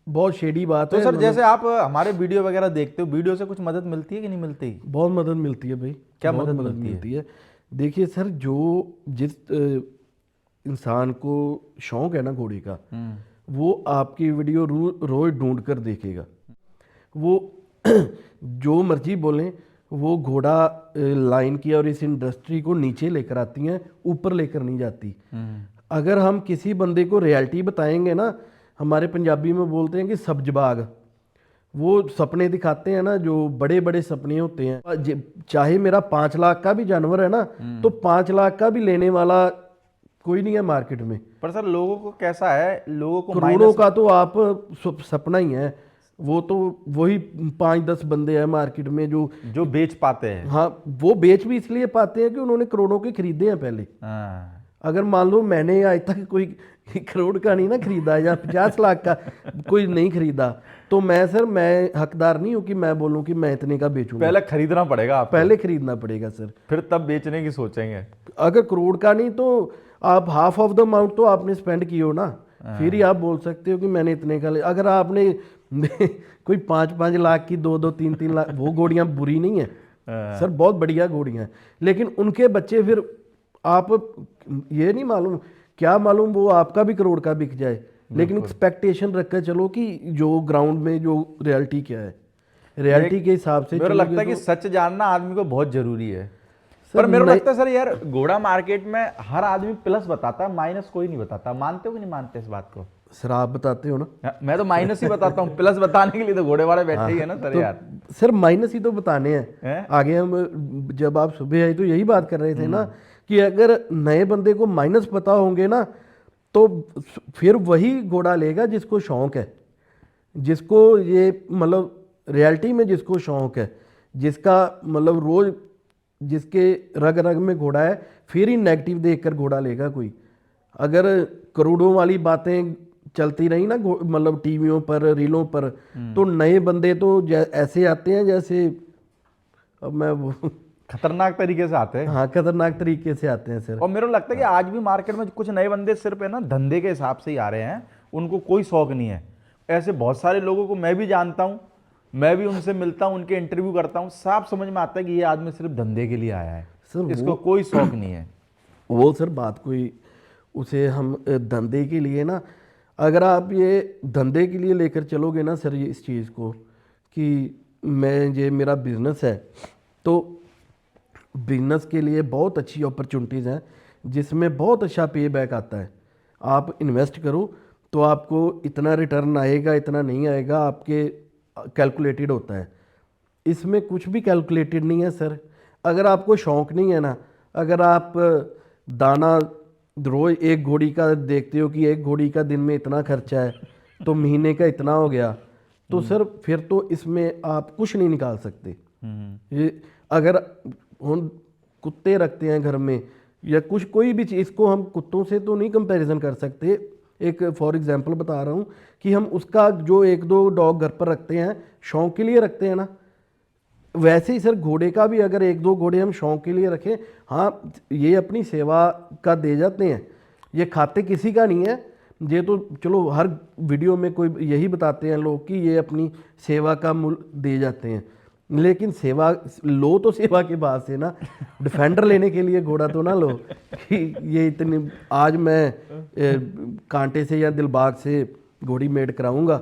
बहुत शेडी बात तो है। सर जैसे आप हमारे वीडियो वगैरह देखते हो, वीडियो से कुछ मदद मिलती है कि नहीं मिलती? बहुत मदद मिलती है भाई। क्या बहुत मदद मदद मिलती है? मिलती है। देखिए सर, जो जिस इंसान को शौक है ना घोड़े का, वो आपकी वीडियो रोज ढूंढ कर देखेगा। वो जो मर्जी बोलें, वो घोड़ा लाइन की और इस इंडस्ट्री को नीचे लेकर आती हैं, ऊपर लेकर नहीं जाती। अगर हम किसी बंदे को रियलिटी बताएंगे ना, हमारे पंजाबी में बोलते हैं कि सब्जबाग, वो सपने दिखाते हैं ना, जो बड़े बड़े सपने होते हैं। चाहे मेरा 5 लाख का भी जानवर है ना, तो 5 लाख का भी लेने वाला कोई नहीं है मार्केट में। पर सर लोगों को कैसा है, लोगों को करोड़ों का तो आप सपना ही है। वो तो वही 5-10 बंदे हैं मार्केट में जो बेच पाते हैं। हाँ, वो बेच भी इसलिए पाते हैं कि उन्होंने करोड़ों के खरीदे हैं पहले। हाँ। अगर मान लो मैंने आज तक कोई करोड़ का नहीं ना खरीदा, या 50 लाख का कोई नहीं खरीदा, तो मैं हकदार नहीं हूँ कि मैं बोलूँ कि मैं इतने का बेचूंगा। पहले खरीदना पड़ेगा आपको। पहले खरीदना पड़ेगा सर, फिर तब बेचने की सोचेंगे। अगर करोड़ का नहीं तो आप हाफ ऑफ द अमाउंट तो आपने स्पेंड किया हो ना, फिर ही आप बोल सकते हो कि मैंने इतने का लिया। अगर आपने कोई 5-5 लाख की, 2-2, 3-3 लाख, वो घोड़ियाँ बुरी नहीं है सर, बहुत बढ़िया घोड़ियाँ हैं। लेकिन उनके बच्चे फिर आप ये नहीं मालूम, क्या मालूम वो आपका भी करोड़ का बिक जाए। लेकिन एक्सपेक्टेशन रख कर चलो कि जो ग्राउंड में जो रियलिटी क्या है, रियलिटी के हिसाब से मेरे लगता है कि सच जानना आदमी को बहुत जरूरी है। पर मेरे लगता है सर यार, घोड़ा मार्केट में हर आदमी प्लस बताता है, माइनस कोई नहीं बताता। मानते हो कि नहीं मानते इस बात को? सर आप बताते हो ना। मैं तो माइनस ही बताता हूँ, प्लस बताने के लिए तो घोड़े वाले बैठे ही है ना सर। तो यार सर माइनस ही तो बताने हैं। आगे हम जब आप सुबह आए तो यही बात कर रहे थे ना, कि अगर नए बंदे को माइनस पता होंगे ना, तो फिर वही घोड़ा लेगा जिसको शौक है, जिसको ये मतलब रियलिटी में जिसको शौक है, जिसका मतलब रोज जिसके रग रग में घोड़ा है, फिर ही नेगेटिव देखकर घोड़ा लेगा कोई। अगर करोड़ों वाली बातें चलती रही ना मतलब टीवियों पर, रीलों पर, तो नए बंदे तो ऐसे आते हैं जैसे, अब मैं वो खतरनाक तरीके से आते हैं। हाँ, खतरनाक तरीके से आते हैं सर। और मेरे को लगता है कि आज भी मार्केट में कुछ नए बंदे सिर्फ है ना धंधे के हिसाब से ही आ रहे हैं, उनको कोई शौक नहीं है। ऐसे बहुत सारे लोगों को मैं भी जानता हूँ, मैं भी उनसे मिलता हूँ, उनके इंटरव्यू करता हूँ, साफ समझ में आता है कि ये आदमी सिर्फ धंधे के लिए आया है सर, इसको कोई शौक नहीं है। वो सर बात कोई, उसे हम धंधे के लिए ना, अगर आप ये धंधे के लिए लेकर चलोगे ना सर, ये इस चीज़ को कि ये मेरा बिजनेस है, तो बिजनेस के लिए बहुत अच्छी अपॉर्चुनिटीज़ हैं, जिसमें बहुत अच्छा पे बैक आता है। आप इन्वेस्ट करो तो आपको इतना रिटर्न आएगा, इतना नहीं आएगा, आपके कैलकुलेटेड होता है। इसमें कुछ भी कैलकुलेटेड नहीं है सर। अगर आपको शौक नहीं है ना, अगर आप दाना रोज एक घोड़ी का देखते हो कि एक घोड़ी का दिन में इतना खर्चा है, तो महीने का इतना हो गया, तो सर फिर तो इसमें आप कुछ नहीं निकाल सकते। ये अगर हम कुत्ते रखते हैं घर में या कुछ कोई भी चीज़, इसको हम कुत्तों से तो नहीं कंपैरिजन कर सकते। एक फॉर एग्जांपल बता रहा हूँ कि हम उसका जो 1-2 डॉग घर पर रखते हैं, शौक के लिए रखते हैं ना, वैसे ही सर घोड़े का भी अगर 1-2 घोड़े हम शौक के लिए रखें, हाँ ये अपनी सेवा का दे जाते हैं, ये खाते किसी का नहीं है। ये तो चलो हर वीडियो में कोई यही बताते हैं लोग कि ये अपनी सेवा का मूल्य दे जाते हैं, लेकिन सेवा लो तो सेवा के बाद से ना, डिफेंडर लेने के लिए घोड़ा तो ना लो कि ये इतनी आज मैं कांटे से या दिलबाग से घोड़ी मेड कराऊंगा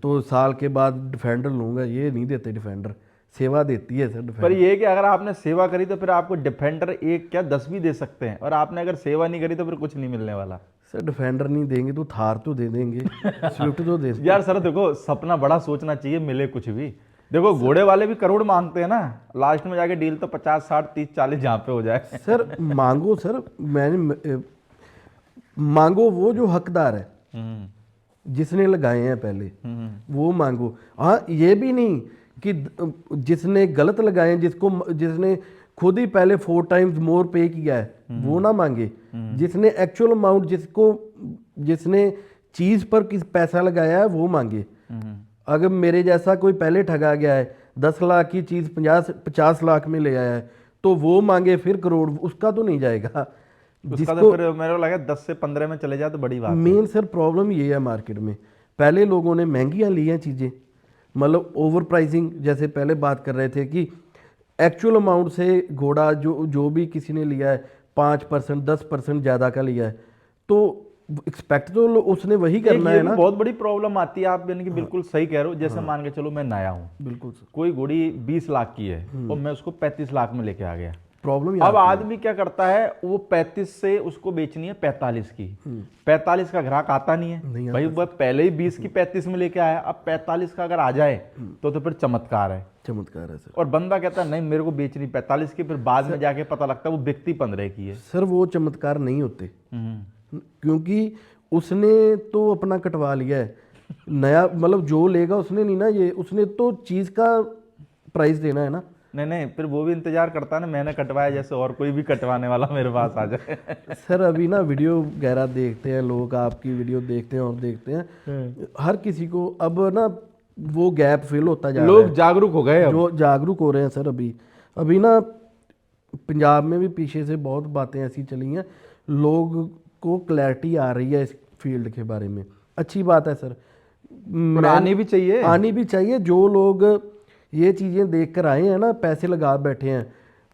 तो साल के बाद डिफेंडर लूंगा, ये नहीं देते डिफेंडर। सेवा देती है सर डिफेंडर। पर ये कि अगर आपने सेवा करी तो फिर आपको डिफेंडर 1 क्या 10 भी दे सकते हैं, और आपने अगर सेवा नहीं करी तो फिर कुछ नहीं मिलने वाला। सर डिफेंडर नहीं देंगे तो थार तो दे देंगे, स्विफ्ट तो दे यार सर देखो, सपना बड़ा सोचना चाहिए, मिले कुछ भी। देखो घोड़े वाले भी करोड़ मांगते हैं ना, लास्ट में जाके डील तो 50, 60, 30, 40 जहाँ पे हो जाए। सर मांगो सर, मैंने मांगो वो जो हकदार है, जिसने लगाए हैं पहले, वो मांगो। हाँ, ये भी नहीं कि जिसने गलत लगाए हैं, जिसने खुद ही पहले 4 टाइम्स मोर पे किया है, वो ना मांगे। जिसने एक्चुअल अमाउंट, जिसने चीज पर किस पैसा लगाया है, वो मांगे। अगर मेरे जैसा कोई पहले ठगा गया है, 10 लाख की चीज 50 लाख में ले आया है, तो वो मांगे फिर करोड़, उसका तो नहीं जाएगा। उसका तो फिर मेरे को लगा 10 से 15 में चले जाए तो बड़ी बात है। मेन सर प्रॉब्लम ये है मार्केट में, पहले लोगों ने महंगियाँ ली हैं चीज़ें, मतलब ओवर प्राइसिंग, जैसे पहले बात कर रहे थे कि एक्चुअल अमाउंट से घोड़ा जो जो भी किसी ने लिया है 5% 10% ज़्यादा का लिया है, तो एक्सपेक्ट तो उसने वही करना ये है भी ना। बहुत बड़ी प्रॉब्लम आती है, आप यानी कि बिल्कुल सही कह रहे हो। जैसे मान के चलो मैं नया हूँ, बिल्कुल सर, कोई घोड़ी 20 लाख की है और मैं उसको 35 लाख में लेके आ गया। प्रॉब्लम ही अब आती है। आदमी क्या करता है, वो 35 से उसको बेचनी है 45 की, 45 का ग्राहक आता नहीं नहीं है आता भाई, वह पहले ही 20 की 35 में लेके आया, अब 45 का अगर आ जाए तो फिर चमत्कार है। चमत्कार है सर। और बंदा कहता है नहीं मेरे को बेचनी 45 की, फिर बाद में जाके पता लगता है वो बिकती 15 की है। सर वो चमत्कार नहीं होते, क्योंकि उसने तो अपना कटवा लिया है नया, मतलब जो लेगा उसने नहीं ना, ये उसने तो चीज़ का प्राइस देना है ना। नहीं नहीं, फिर वो भी इंतजार करता है ना, मैंने कटवाया जैसे और कोई भी कटवाने वाला मेरे पास आ जाए। सर अभी ना वीडियो वगैरह देखते हैं लोग, आपकी वीडियो देखते हैं और देखते हैं, हर किसी को अब ना वो गैप फिल होता जा रहा लोग है। जागरूक हो गए अब। जो जागरूक हो रहे हैं सर, अभी अभी ना पंजाब में भी पीछे से बहुत बातें ऐसी चली हैं, लोग को क्लैरिटी आ रही है इस फील्ड के बारे में। अच्छी बात है सर, और आनी भी चाहिए। आनी भी चाहिए। जो लोग ये चीज़ें देख कर आए हैं ना, पैसे लगा बैठे हैं,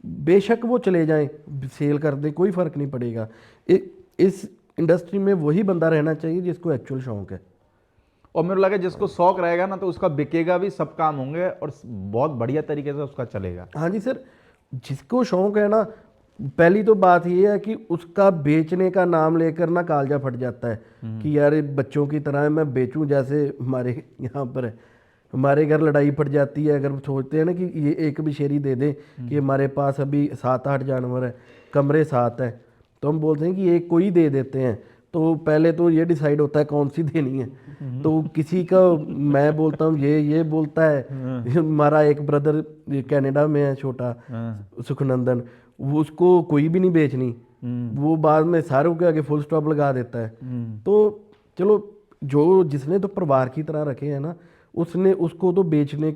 बेशक वो चले जाएं, सेल कर दें, कोई फ़र्क नहीं पड़ेगा। इस इंडस्ट्री में वही बंदा रहना चाहिए जिसको एक्चुअल शौक है। और मेरे लगा जिसको शौक रहेगा ना तो उसका बिकेगा भी, सब काम होंगे और बहुत बढ़िया तरीके से उसका चलेगा। हाँ जी सर, जिसको शौक है ना, पहली तो बात ये है कि उसका बेचने का नाम लेकर ना कालजा फट जाता है कि यार ये बच्चों की तरह है, मैं बेचूं। जैसे हमारे यहाँ पर है, हमारे घर लड़ाई पड़ जाती है अगर सोचते हैं ना कि ये एक बिशेरी दे दें कि हमारे पास अभी 7-8 जानवर है, कमरे 7 है, तो हम बोलते हैं कि एक कोई दे देते हैं। तो पहले तो ये डिसाइड होता है कौन सी देनी है, तो किसी का मैं बोलता हूँ, ये बोलता है। हमारा एक ब्रदर कनाडा में है छोटा, सुखनंदन, वो उसको कोई भी नहीं बेचनी, वो बाद में सारों के आगे फुल स्टॉप लगा देता है। तो चलो, जो जिसने तो परिवार की तरह रखे हैं ना, उसने उसको तो बेचने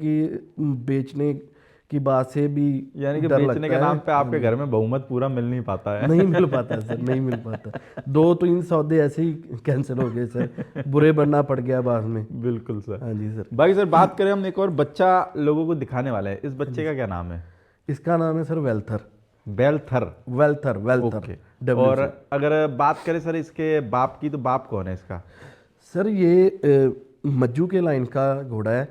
की बात से भी यानी कि डर बेचने लगता के है। नाम पे आपके घर में बहुमत पूरा मिल नहीं पाता है। नहीं मिल पाता सर, नहीं मिल पाता। 2-3 सौदे ऐसे ही कैंसिल हो गए सर, बुरे बनना पड़ गया बाद में। बिल्कुल सर। हाँ जी सर। बाकी सर बात करें हम, एक और बच्चा लोगों को दिखाने वाले हैं, इस बच्चे का क्या नाम है? इसका नाम है सर वेल्थर। बेलथर। वेल्थर वेल्थर ओके। डब्ल्यू और से। अगर बात करें सर इसके बाप की, तो बाप कौन है इसका? सर ये मज्जू के लाइन का घोड़ा है,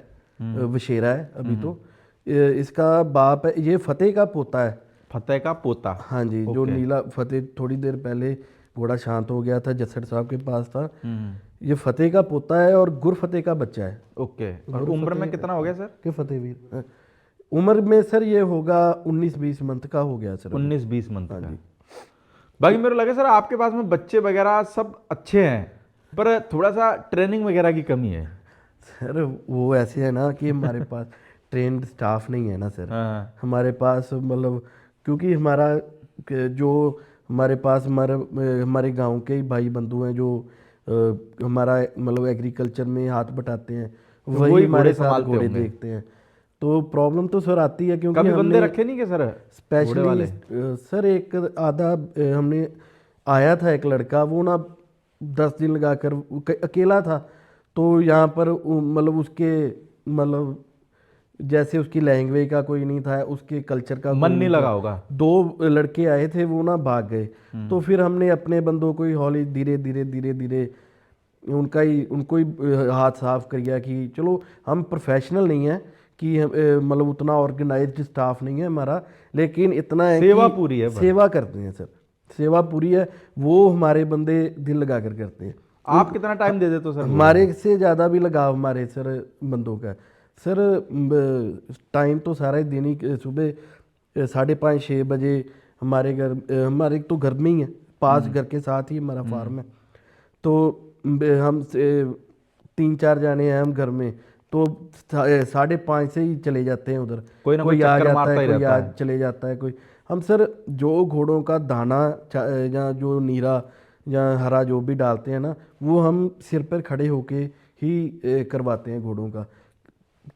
वशेरा है अभी तो। इसका बाप है, ये फतेह का पोता है। फतेह का पोता। हाँ जी, जो ओके। नीला फतेह थोड़ी देर पहले घोड़ा शांत हो गया था, जसड़ साहब के पास था। ये फतेह का पोता है और गुर फतेह का बच्चा है। ओके। और उम्र में कितना हो गया सर? के फतेहवीर उम्र में सर ये होगा 19-20 मंथ का हो गया सर अभी। 19-20 मंथ हाँ का। जी। बाकी मेरे लगे सर आपके पास में बच्चे वगैरह सब अच्छे हैं, पर थोड़ा सा ट्रेनिंग वगैरह की कमी है। सर वो ऐसे है ना कि हमारे पास ट्रेंड स्टाफ नहीं है ना सर। हाँ। हमारे पास मतलब, क्योंकि जो हमारे पास हमारे गांव के ही भाई बंधु हैं जो हमारा मतलब एग्रीकल्चर में हाथ बटाते हैं, तो वही वही हमारे घोड़े साथ संभालते घोड़े होंगे। देखते हैं। तो प्रॉब्लम तो सर आती है, क्योंकि कभी बंदे हमने रखे नहीं क्या सर घोड़े स्पेशली वाले? सर एक आधा हमने आया था एक लड़का, वो ना 10 दिन लगाकर अकेला था। तो यहाँ पर मतलब उसके मतलब जैसे उसकी लैंग्वेज का कोई नहीं था, उसके कल्चर का मन कोई नहीं नहीं लगा था। होगा। 2 लड़के आए थे, वो ना भाग गए। तो फिर हमने अपने बंदों को ही हौली धीरे धीरे धीरे धीरे उनको ही हाथ साफ किया कि चलो, हम प्रोफेशनल नहीं है कि मतलब उतना ऑर्गेनाइज्ड स्टाफ नहीं है हमारा, लेकिन इतना है सेवा कि पूरी है बस। सेवा करते हैं सर, सेवा पूरी है। वो हमारे बंदे दिल लगा कर करते हैं। आप कितना टाइम दे देते हो सर घोड़े में? हमारे से ज़्यादा भी लगाव हमारे सर बंदों का है। सर टाइम तो सारा ही दिन ही, सुबह 5:30-6 बजे हमारे तो घर में ही है, पास घर के साथ ही हमारा फार्म है। तो हम 3-4 जाने हैं हम घर में, तो 5:30 से ही चले जाते हैं उधर। कोई ना कोई कोई आ चक्कर जाता मारता है, ही कोई रहता आ है। चले जाता है कोई। हम सर जो घोड़ों का दाना या जो नीरा या हरा जो भी डालते हैं ना, वो हम सिर पर खड़े होके ही करवाते हैं घोड़ों का,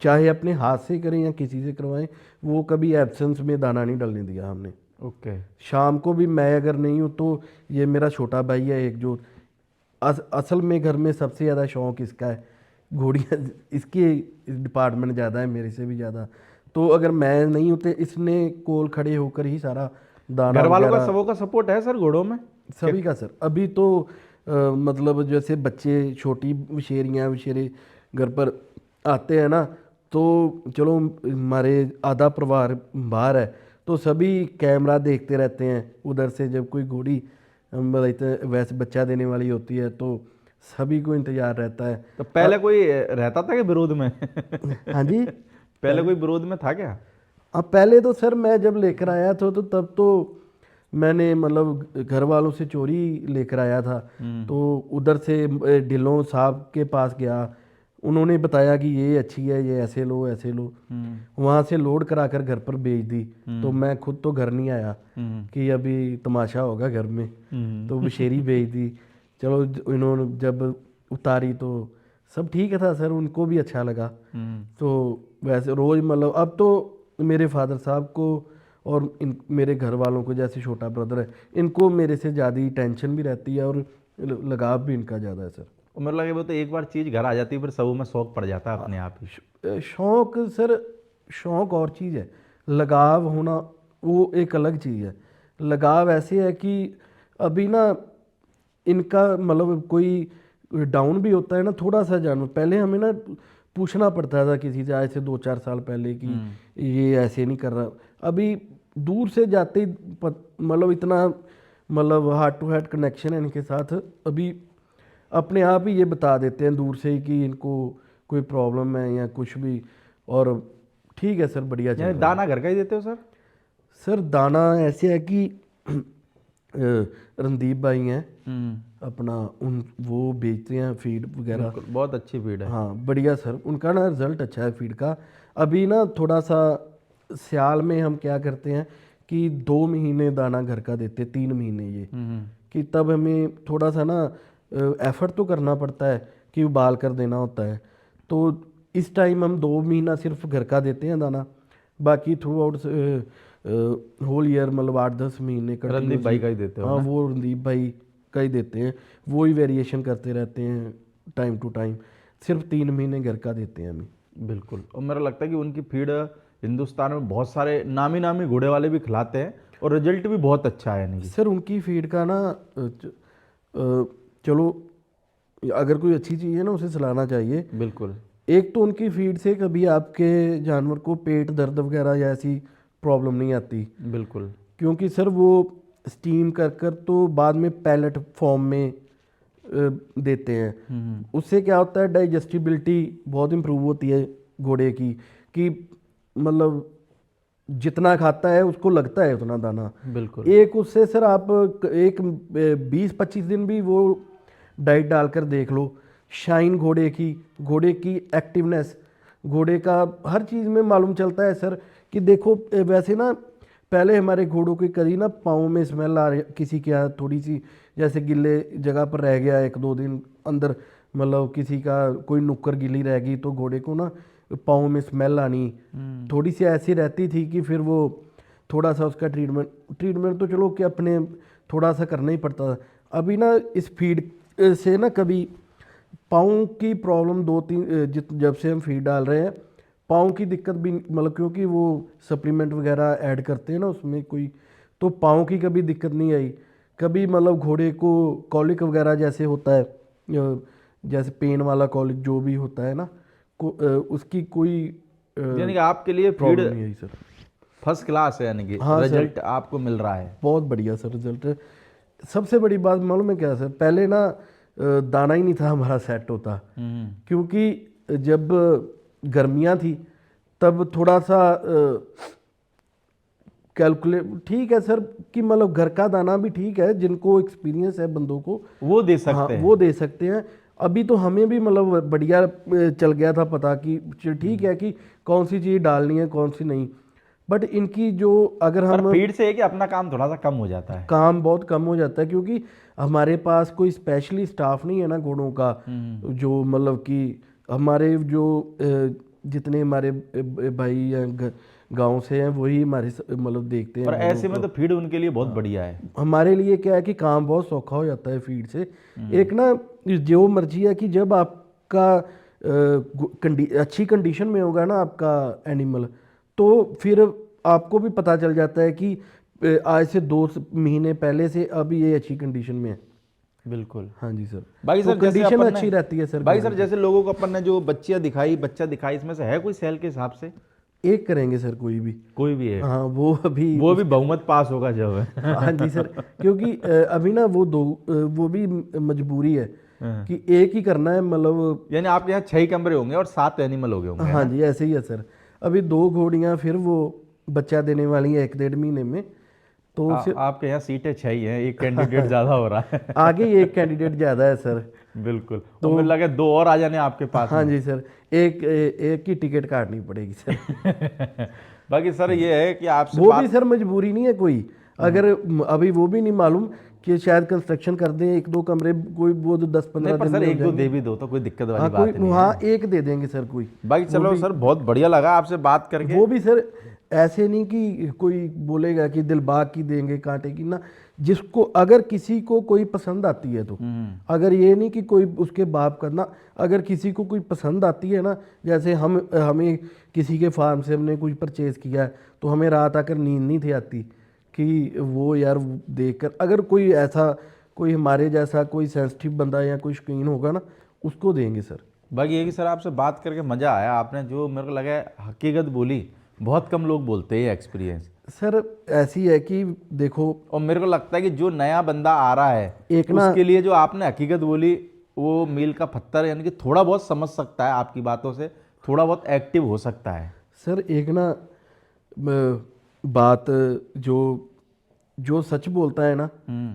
चाहे अपने हाथ से करें या किसी से करवाएं। वो कभी एब्सेंस में दाना नहीं डालने दिया हमने। ओके। शाम को भी मैं अगर नहीं हूँ तो ये मेरा छोटा भाई है एक, जो असल में घर में सबसे ज़्यादा शौक इसका है घोड़ियाँ इसके डिपार्टमेंट ज़्यादा है मेरे से भी ज़्यादा। तो अगर मैं नहीं होते, इसने कोल खड़े होकर ही सारा दाना घर वालों का वगैरह सबों का सपोर्ट है सर घोड़ों में? सभी का सर। अभी तो मतलब जैसे बच्चे छोटी विशेरियाँ विशेरे घर पर आते हैं ना, तो चलो हमारे आधा परिवार बाहर है, तो सभी कैमरा देखते रहते हैं उधर से। जब कोई घोड़ी वैसे बच्चा देने वाली होती है तो सभी को इंतजार रहता है। तो पहले कोई रहता था कि विरोध में? हाँ जी। पहले कोई विरोध में था क्या? अब पहले तो सर मैं जब लेकर आया था तो तब तो मैंने मतलब घर वालों से चोरी लेकर आया था। तो उधर से ढिल्लों साहब के पास गया, उन्होंने बताया कि ये अच्छी है, ये ऐसे लो ऐसे लो। वहाँ से लोड करा कर घर पर भेज दी। तो मैं खुद तो घर नहीं आया कि अभी तमाशा होगा घर में, तो बशेरी भेज दी। चलो इन्होंने जब उतारी तो सब ठीक था सर, उनको भी अच्छा लगा। तो वैसे रोज़ मतलब अब तो मेरे फादर साहब को और इन मेरे घर वालों को, जैसे छोटा ब्रदर है, इनको मेरे से ज़्यादा टेंशन भी रहती है और लगाव भी इनका ज़्यादा है सर। और मेरे लगे वो तो एक बार चीज़ घर आ जाती है फिर सबों में शौक पड़ जाता है अपने आप ही। शौक सर, शौक और चीज़ है, लगाव होना वो एक अलग चीज़ है। लगाव ऐसे है कि अभी ना इनका मतलब कोई डाउन भी होता है ना थोड़ा सा जानवर, पहले हमें ना पूछना पड़ता था किसी से, आज से 2-4 साल पहले कि ये ऐसे नहीं कर रहा। अभी दूर से जाते ही मतलब इतना मतलब हार्ट टू हार्ट कनेक्शन है इनके साथ, अभी अपने आप ही ये बता देते हैं दूर से ही कि इनको कोई प्रॉब्लम है या कुछ भी। और ठीक है सर, बढ़िया चल यानी रहा है। दाना घर का ही देते हो सर? सर दाना ऐसे है कि रणदीप भाई हैं अपना, उन वो बेचते हैं फीड वगैरह। बिल्कुल, बहुत अच्छी फीड है। हाँ बढ़िया सर, उनका ना रिजल्ट अच्छा है फीड का। अभी ना थोड़ा सा सियाल में हम क्या करते हैं कि 2 महीने दाना घर का देते, 3 महीने ये, कि तब हमें थोड़ा सा ना एफर्ट तो करना पड़ता है कि उबाल कर देना होता है। तो इस टाइम हम 2 महीना सिर्फ घर का देते हैं दाना, बाकी थ्रू आउट होल ईयर मतलब 8-10 महीने रणदीप भाई का ही देते हो हाँ ना? वो रणदीप भाई का ही देते हैं, वो ही वेरिएशन करते रहते हैं टाइम टू टाइम। सिर्फ 3 महीने घर का देते हैं हमें। बिल्कुल, और मेरा लगता है कि उनकी फीड हिंदुस्तान में बहुत सारे नामी नामी घोड़े वाले भी खिलाते हैं और रिजल्ट भी बहुत अच्छा है इनकी। सर उनकी फीड का ना चलो अगर कोई अच्छी चीज़ है ना उसे चलाना चाहिए। बिल्कुल। एक तो उनकी फीड से कभी आपके जानवर को पेट दर्द वगैरह या ऐसी प्रॉब्लम नहीं आती, बिल्कुल। क्योंकि सर वो स्टीम कर कर तो बाद में पैलेट फॉर्म में देते हैं। उससे क्या होता है, डाइजेस्टिबिलिटी बहुत इम्प्रूव होती है घोड़े की, कि मतलब जितना खाता है उसको लगता है उतना दाना। बिल्कुल। एक उससे सर आप एक 20-25 दिन भी वो डाइट डालकर देख लो, शाइन घोड़े की एक्टिवनेस, घोड़े का हर चीज़ में मालूम चलता है सर। कि देखो वैसे ना पहले हमारे घोड़ों की कभी ना पाँव में स्मेल आ रही, किसी के यहाँ थोड़ी सी जैसे गिले जगह पर रह गया 1-2 दिन अंदर, मतलब किसी का कोई नुक्कर गिली रह गई तो घोड़े को ना पाँव में स्मेल आनी थोड़ी सी ऐसी रहती थी कि फिर वो थोड़ा सा उसका ट्रीटमेंट तो चलो कि अपने थोड़ा सा करना ही पड़ता था। अभी ना इस फीड से ना कभी पाँव की प्रॉब्लम 2-3 जब से हम फीड डाल रहे हैं पाँव की दिक्कत भी मतलब, क्योंकि वो सप्लीमेंट वगैरह ऐड करते हैं ना उसमें कोई, तो पाँव की कभी दिक्कत नहीं आई कभी। मतलब घोड़े को कॉलिक वगैरह जैसे होता है, जैसे पेन वाला कॉलिक जो भी होता है ना, उसकी कोई यानी कि आपके लिए फीड प्रॉब्लम नहीं आई सर। फर्स्ट क्लास है, यानी कि हाँ सर। रिजल्ट आपको मिल रहा है। बहुत बढ़िया सर रिजल्ट। सबसे बड़ी बात मालूम है क्या सर, पहले ना दाना ही नहीं था हमारा सेट होता, क्योंकि जब गर्मियाँ थी तब थोड़ा सा कैलकुलेट ठीक है सर कि मतलब घर का दाना भी ठीक है, जिनको एक्सपीरियंस है बंदों को वो दे हाँ सकते हैं। वो दे सकते हैं। अभी तो हमें भी मतलब बढ़िया चल गया था पता कि ठीक है कि कौन सी चीज़ डालनी है कौन सी नहीं। बट इनकी जो अगर पर हम फीड से है कि अपना काम थोड़ा सा कम हो जाता है। काम बहुत कम हो जाता है, क्योंकि हमारे पास कोई स्पेशली स्टाफ नहीं है ना घोड़ों का, जो मतलब कि हमारे जो जितने हमारे भाई या गांव से हैं वही हमारे मतलब देखते हैं और घोड़ों ऐसे में को। तो फीड उनके लिए बहुत बढ़िया है। हमारे लिए क्या है कि काम बहुत सौखा हो जाता है फीड से। एक ना जो मर्जी है कि जब आपका अच्छी कंडीशन में होगा ना आपका एनिमल, तो फिर आपको भी पता चल जाता है कि आज से 2 महीने पहले से अब ये अच्छी कंडीशन में है। बिल्कुल। हाँ जी सर। बाकी तो सर जैसे कंडीशन अपन अच्छी रहती है सर। बाकी सर जैसे लोगों को अपन ने जो बच्चा दिखाई इसमें से है कोई सेल के हिसाब से? एक करेंगे सर कोई भी। कोई भी है? हाँ वो अभी वो भी बहुमत पास होगा जब। हाँ जी सर, क्योंकि अभी ना वो भी मजबूरी है हाँ। कि एक ही करना है, मतलब यानी आपके यहाँ 6 कमरे होंगे और 7 एनिमल हो गए होंगे, है हाँ ना? जी ऐसे ही है सर। अभी 2 घोड़ियाँ फिर वो बच्चा देने वाली हैं 1-1.5 महीने में, तो फिर आपके यहाँ सीटें 6 ही हैं, एक कैंडिडेट ज्यादा हो रहा है। आगे एक कैंडिडेट ज़्यादा है सर। बिल्कुल। तो मुझे लगा 2 और आ जाने आपके पास हाँ में। जी सर, एक की टिकट काटनी पड़ेगी सर। बाकी सर ये है कि आपसे वो बात भी सर मजबूरी नहीं है कोई, अगर अभी वो भी नहीं मालूम कि शायद कंस्ट्रक्शन कर दें 1-2 कमरे, कोई वो तो 10-15 नहीं, पर दिन सर में हो 1-2 जाएंगे। दे भी दो तो कोई दिक्कत वाली हाँ बात कोई, नहीं हाँ है। एक दे देंगे सर कोई। बाकी चलो सर बहुत बढ़िया लगा आपसे बात करके। वो भी सर ऐसे नहीं कि कोई बोलेगा कि दिलबाग की देंगे कांटे की ना, जिसको अगर किसी को कोई पसंद आती है तो, अगर ये नहीं कि कोई उसके बाप करना, अगर किसी को कोई पसंद आती है ना, जैसे हमें किसी के फार्म से हमने कुछ परचेज किया है तो हमें रात आकर नींद नहीं थी आती कि वो यार देखकर, अगर कोई ऐसा कोई हमारे जैसा कोई सेंसिटिव बंदा या कोई शौकीन होगा ना, उसको देंगे सर। बाकी ये कि सर आपसे बात करके मज़ा आया, आपने जो मेरे को लगा है हकीकत बोली, बहुत कम लोग बोलते हैं एक्सपीरियंस। सर ऐसी है कि देखो, और मेरे को लगता है कि जो नया बंदा आ रहा है एक ना उसके लिए जो आपने हकीकत बोली वो मील का पत्थर, यानी कि थोड़ा बहुत समझ सकता है आपकी बातों से, थोड़ा बहुत एक्टिव हो सकता है। सर एक ना बात, जो जो सच बोलता है ना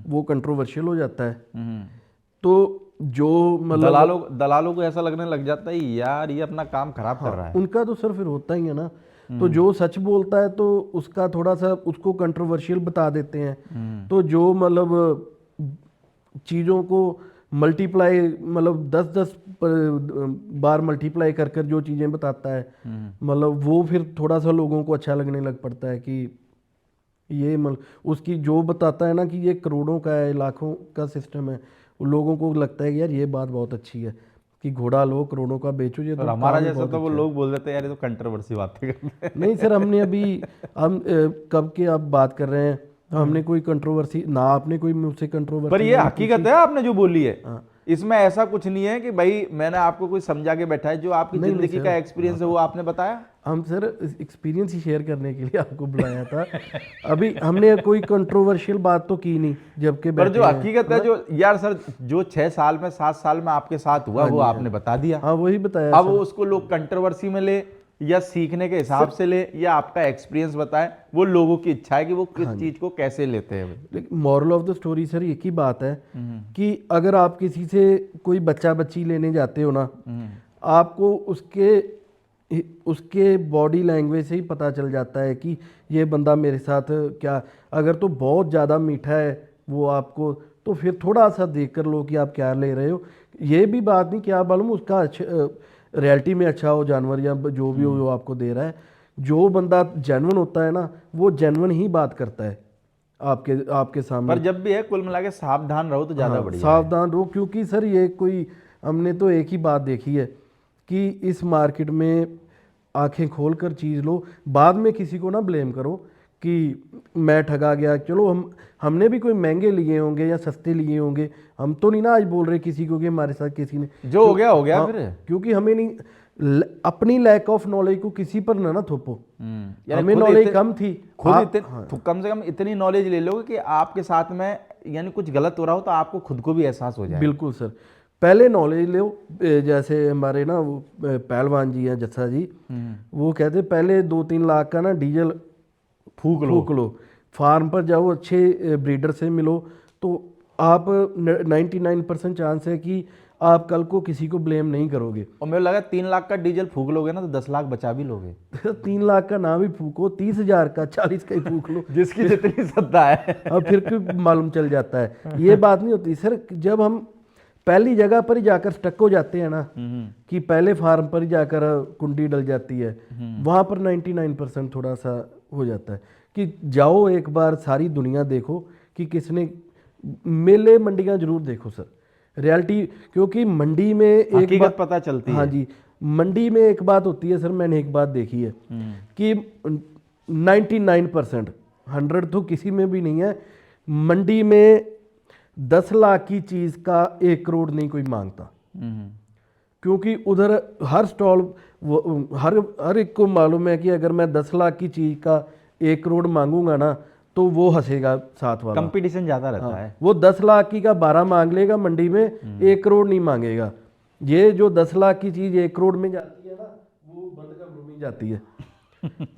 वो कंट्रोवर्शियल हो जाता है, तो जो मतलब दलालों को ऐसा लगने लग जाता है यार ये अपना काम खराब कर रहा है। उनका तो सर फिर होता ही है ना, तो जो सच बोलता है तो उसका थोड़ा सा उसको कंट्रोवर्शियल बता देते हैं, तो जो मतलब चीज़ों को मल्टीप्लाई, मतलब 10-10 बार मल्टीप्लाई कर कर जो चीज़ें बताता है, मतलब वो फिर थोड़ा सा लोगों को अच्छा लगने लग पड़ता है कि ये मतलब उसकी जो बताता है ना कि ये करोड़ों का है, लाखों का सिस्टम है, लोगों को लगता है कि यार ये बात बहुत अच्छी है कि घोड़ा लो करोड़ों का बेचो, ये और तो हमारा काम ही जैसा बहुत तो वो अच्छा है। लोग बोल देते हैं यार ये तो कंट्रोवर्सी बातें करते हैं। नहीं सर, हमने अभी हम कब के आप बात कर रहे हैं, हमने कोई कंट्रोवर्सी ना, आपने कोई मुझसे पर कंट्रोवर्सी ये हकीकत है आपने जो बोली है, हाँ। इसमें ऐसा कुछ नहीं है कि भाई मैंने आपको कोई समझा के बैठा है, जो आपकी नहीं, जिंदगी सर। का एक्सपीरियंस है वो आपने बताया। हम सर एक्सपीरियंस ही शेयर करने के लिए आपको बुलाया था। अभी हमने कोई कंट्रोवर्शियल बात तो की नहीं जबकि पर बैठे जो हैं, हकीकत है, ना? जो यार सर जो 6 साल में 7 साल में आपके साथ हुआ वो आपने बता दिया। हाँ वही बताया अब सर। उसको लोग कंट्रोवर्सी में ले या सीखने के हिसाब से ले या आपका एक्सपीरियंस बताए, वो लोगों की इच्छा है कि वो किस चीज को कैसे लेते हैं। लेकिन moral of the story sir एक ही बात है कि अगर आप किसी से कोई बच्चा बच्ची लेने जाते हो ना, आपको उसके बॉडी लैंग्वेज से ही पता चल जाता है कि ये बंदा मेरे साथ क्या, अगर तो बहुत ज़्यादा मीठा है वो आपको, तो फिर थोड़ा सा देख कर लो कि आप क्या ले रहे हो। ये भी बात नहीं कि आप मालूम उसका रियलिटी में अच्छा हो जानवर या जो भी हो जो आपको दे रहा है। जो बंदा जेन्युइन होता है ना वो जेन्युइन ही बात करता है आपके सामने। पर जब भी है कुल मिला के सावधान रहो तो ज्यादा बढ़िया है। सावधान रहो, क्योंकि सर ये कोई, हमने तो एक ही बात देखी है कि इस मार्केट में आंखें खोल कर चीज़ लो, बाद में किसी को ना ब्लेम करो कि मैं ठगा गया। चलो हमने भी कोई महंगे लिए होंगे या सस्ते लिए होंगे, हम तो नहीं ना आज बोल रहे किसी को कि हमारे साथ किसी ने जो हो गया हाँ, फिर। क्योंकि हमें नहीं, अपनी लैक ऑफ नॉलेज को किसी पर ना थोपो। यानी हमें खुद नॉलेज कम थी, कम से कम इतनी नॉलेज ले लो कि आपके साथ में यानी कुछ गलत हो रहा हो तो आपको खुद को भी एहसास हो जाए। बिल्कुल सर, पहले नॉलेज लो। जैसे हमारे ना वो पहलवान जी हैं जस्सा जी, वो कहते पहले 2-3 लाख का ना डीजल फूक लो, फार्म पर जाओ, अच्छे ब्रीडर से मिलो, तो आप 99% चांस है कि आप कल को किसी को ब्लेम नहीं करोगे। और मेरे लगा 3 लाख का डीजल फूक लोगे ना तो 10 लाख बचा भी लोगे। 3 लाख का ना भी फूको, 30,000 का 40 का ही फूक लो, जिसकी जितनी श्रद्धा है। अब फिर क्यों मालूम चल जाता है। ये बात नहीं होती सर, जब हम पहली जगह पर ही जाकर स्टक हो जाते हैं ना, कि पहले फार्म पर ही जाकर कुंडी डल जाती है, वहाँ पर 99% थोड़ा सा हो जाता है कि जाओ एक बार सारी दुनिया देखो कि किसने, मेले मंडियाँ जरूर देखो सर, रियलिटी, क्योंकि मंडी में एक हकीकत पता चलती हाँ है। जी, मंडी में एक बात होती है सर, मैंने एक बात देखी है कि 99%, 100 तो किसी में भी नहीं है, मंडी में 10 लाख की चीज़ का 1 करोड़ नहीं कोई मांगता, क्योंकि उधर हर स्टॉल हर एक को मालूम है कि अगर मैं 10 लाख की चीज़ का 1 करोड़ मांगूंगा ना तो वो हंसेगा साथ वाला। कंपटीशन ज्यादा रहता हाँ, है। वो 10 लाख की का 12 मांग लेगा मंडी में, 1 करोड़ नहीं मांगेगा। ये जो 10 लाख की चीज़ 1 करोड़ में जाती है ना, वो बंद कमरों में जाती है।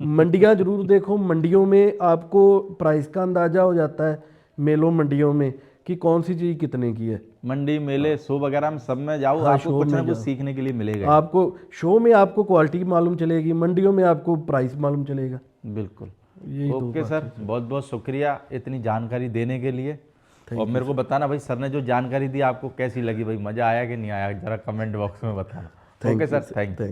मंडियाँ जरूर देखो, मंडियों में आपको प्राइस का अंदाजा हो जाता है, मेलों मंडियों में, कि कौन सी चीज़ कितने की है। मंडी मेले शो वगैरह में सब में जाओ, हाँ, आपको शो कुछ ना में कुछ जाओ। सीखने के लिए मिलेगा आपको शो में आपको क्वालिटी मालूम चलेगी, मंडियों में आपको प्राइस मालूम चलेगा। ही। बिल्कुल। यही तो ओके बात सर, है। बहुत बहुत शुक्रिया इतनी जानकारी देने के लिए। और मेरे को बताना भाई, सर ने जो जानकारी दी आपको कैसी लगी भाई, मज़ा आया कि नहीं आया, जरा कमेंट बॉक्स में बताना। Okay sir, thank you.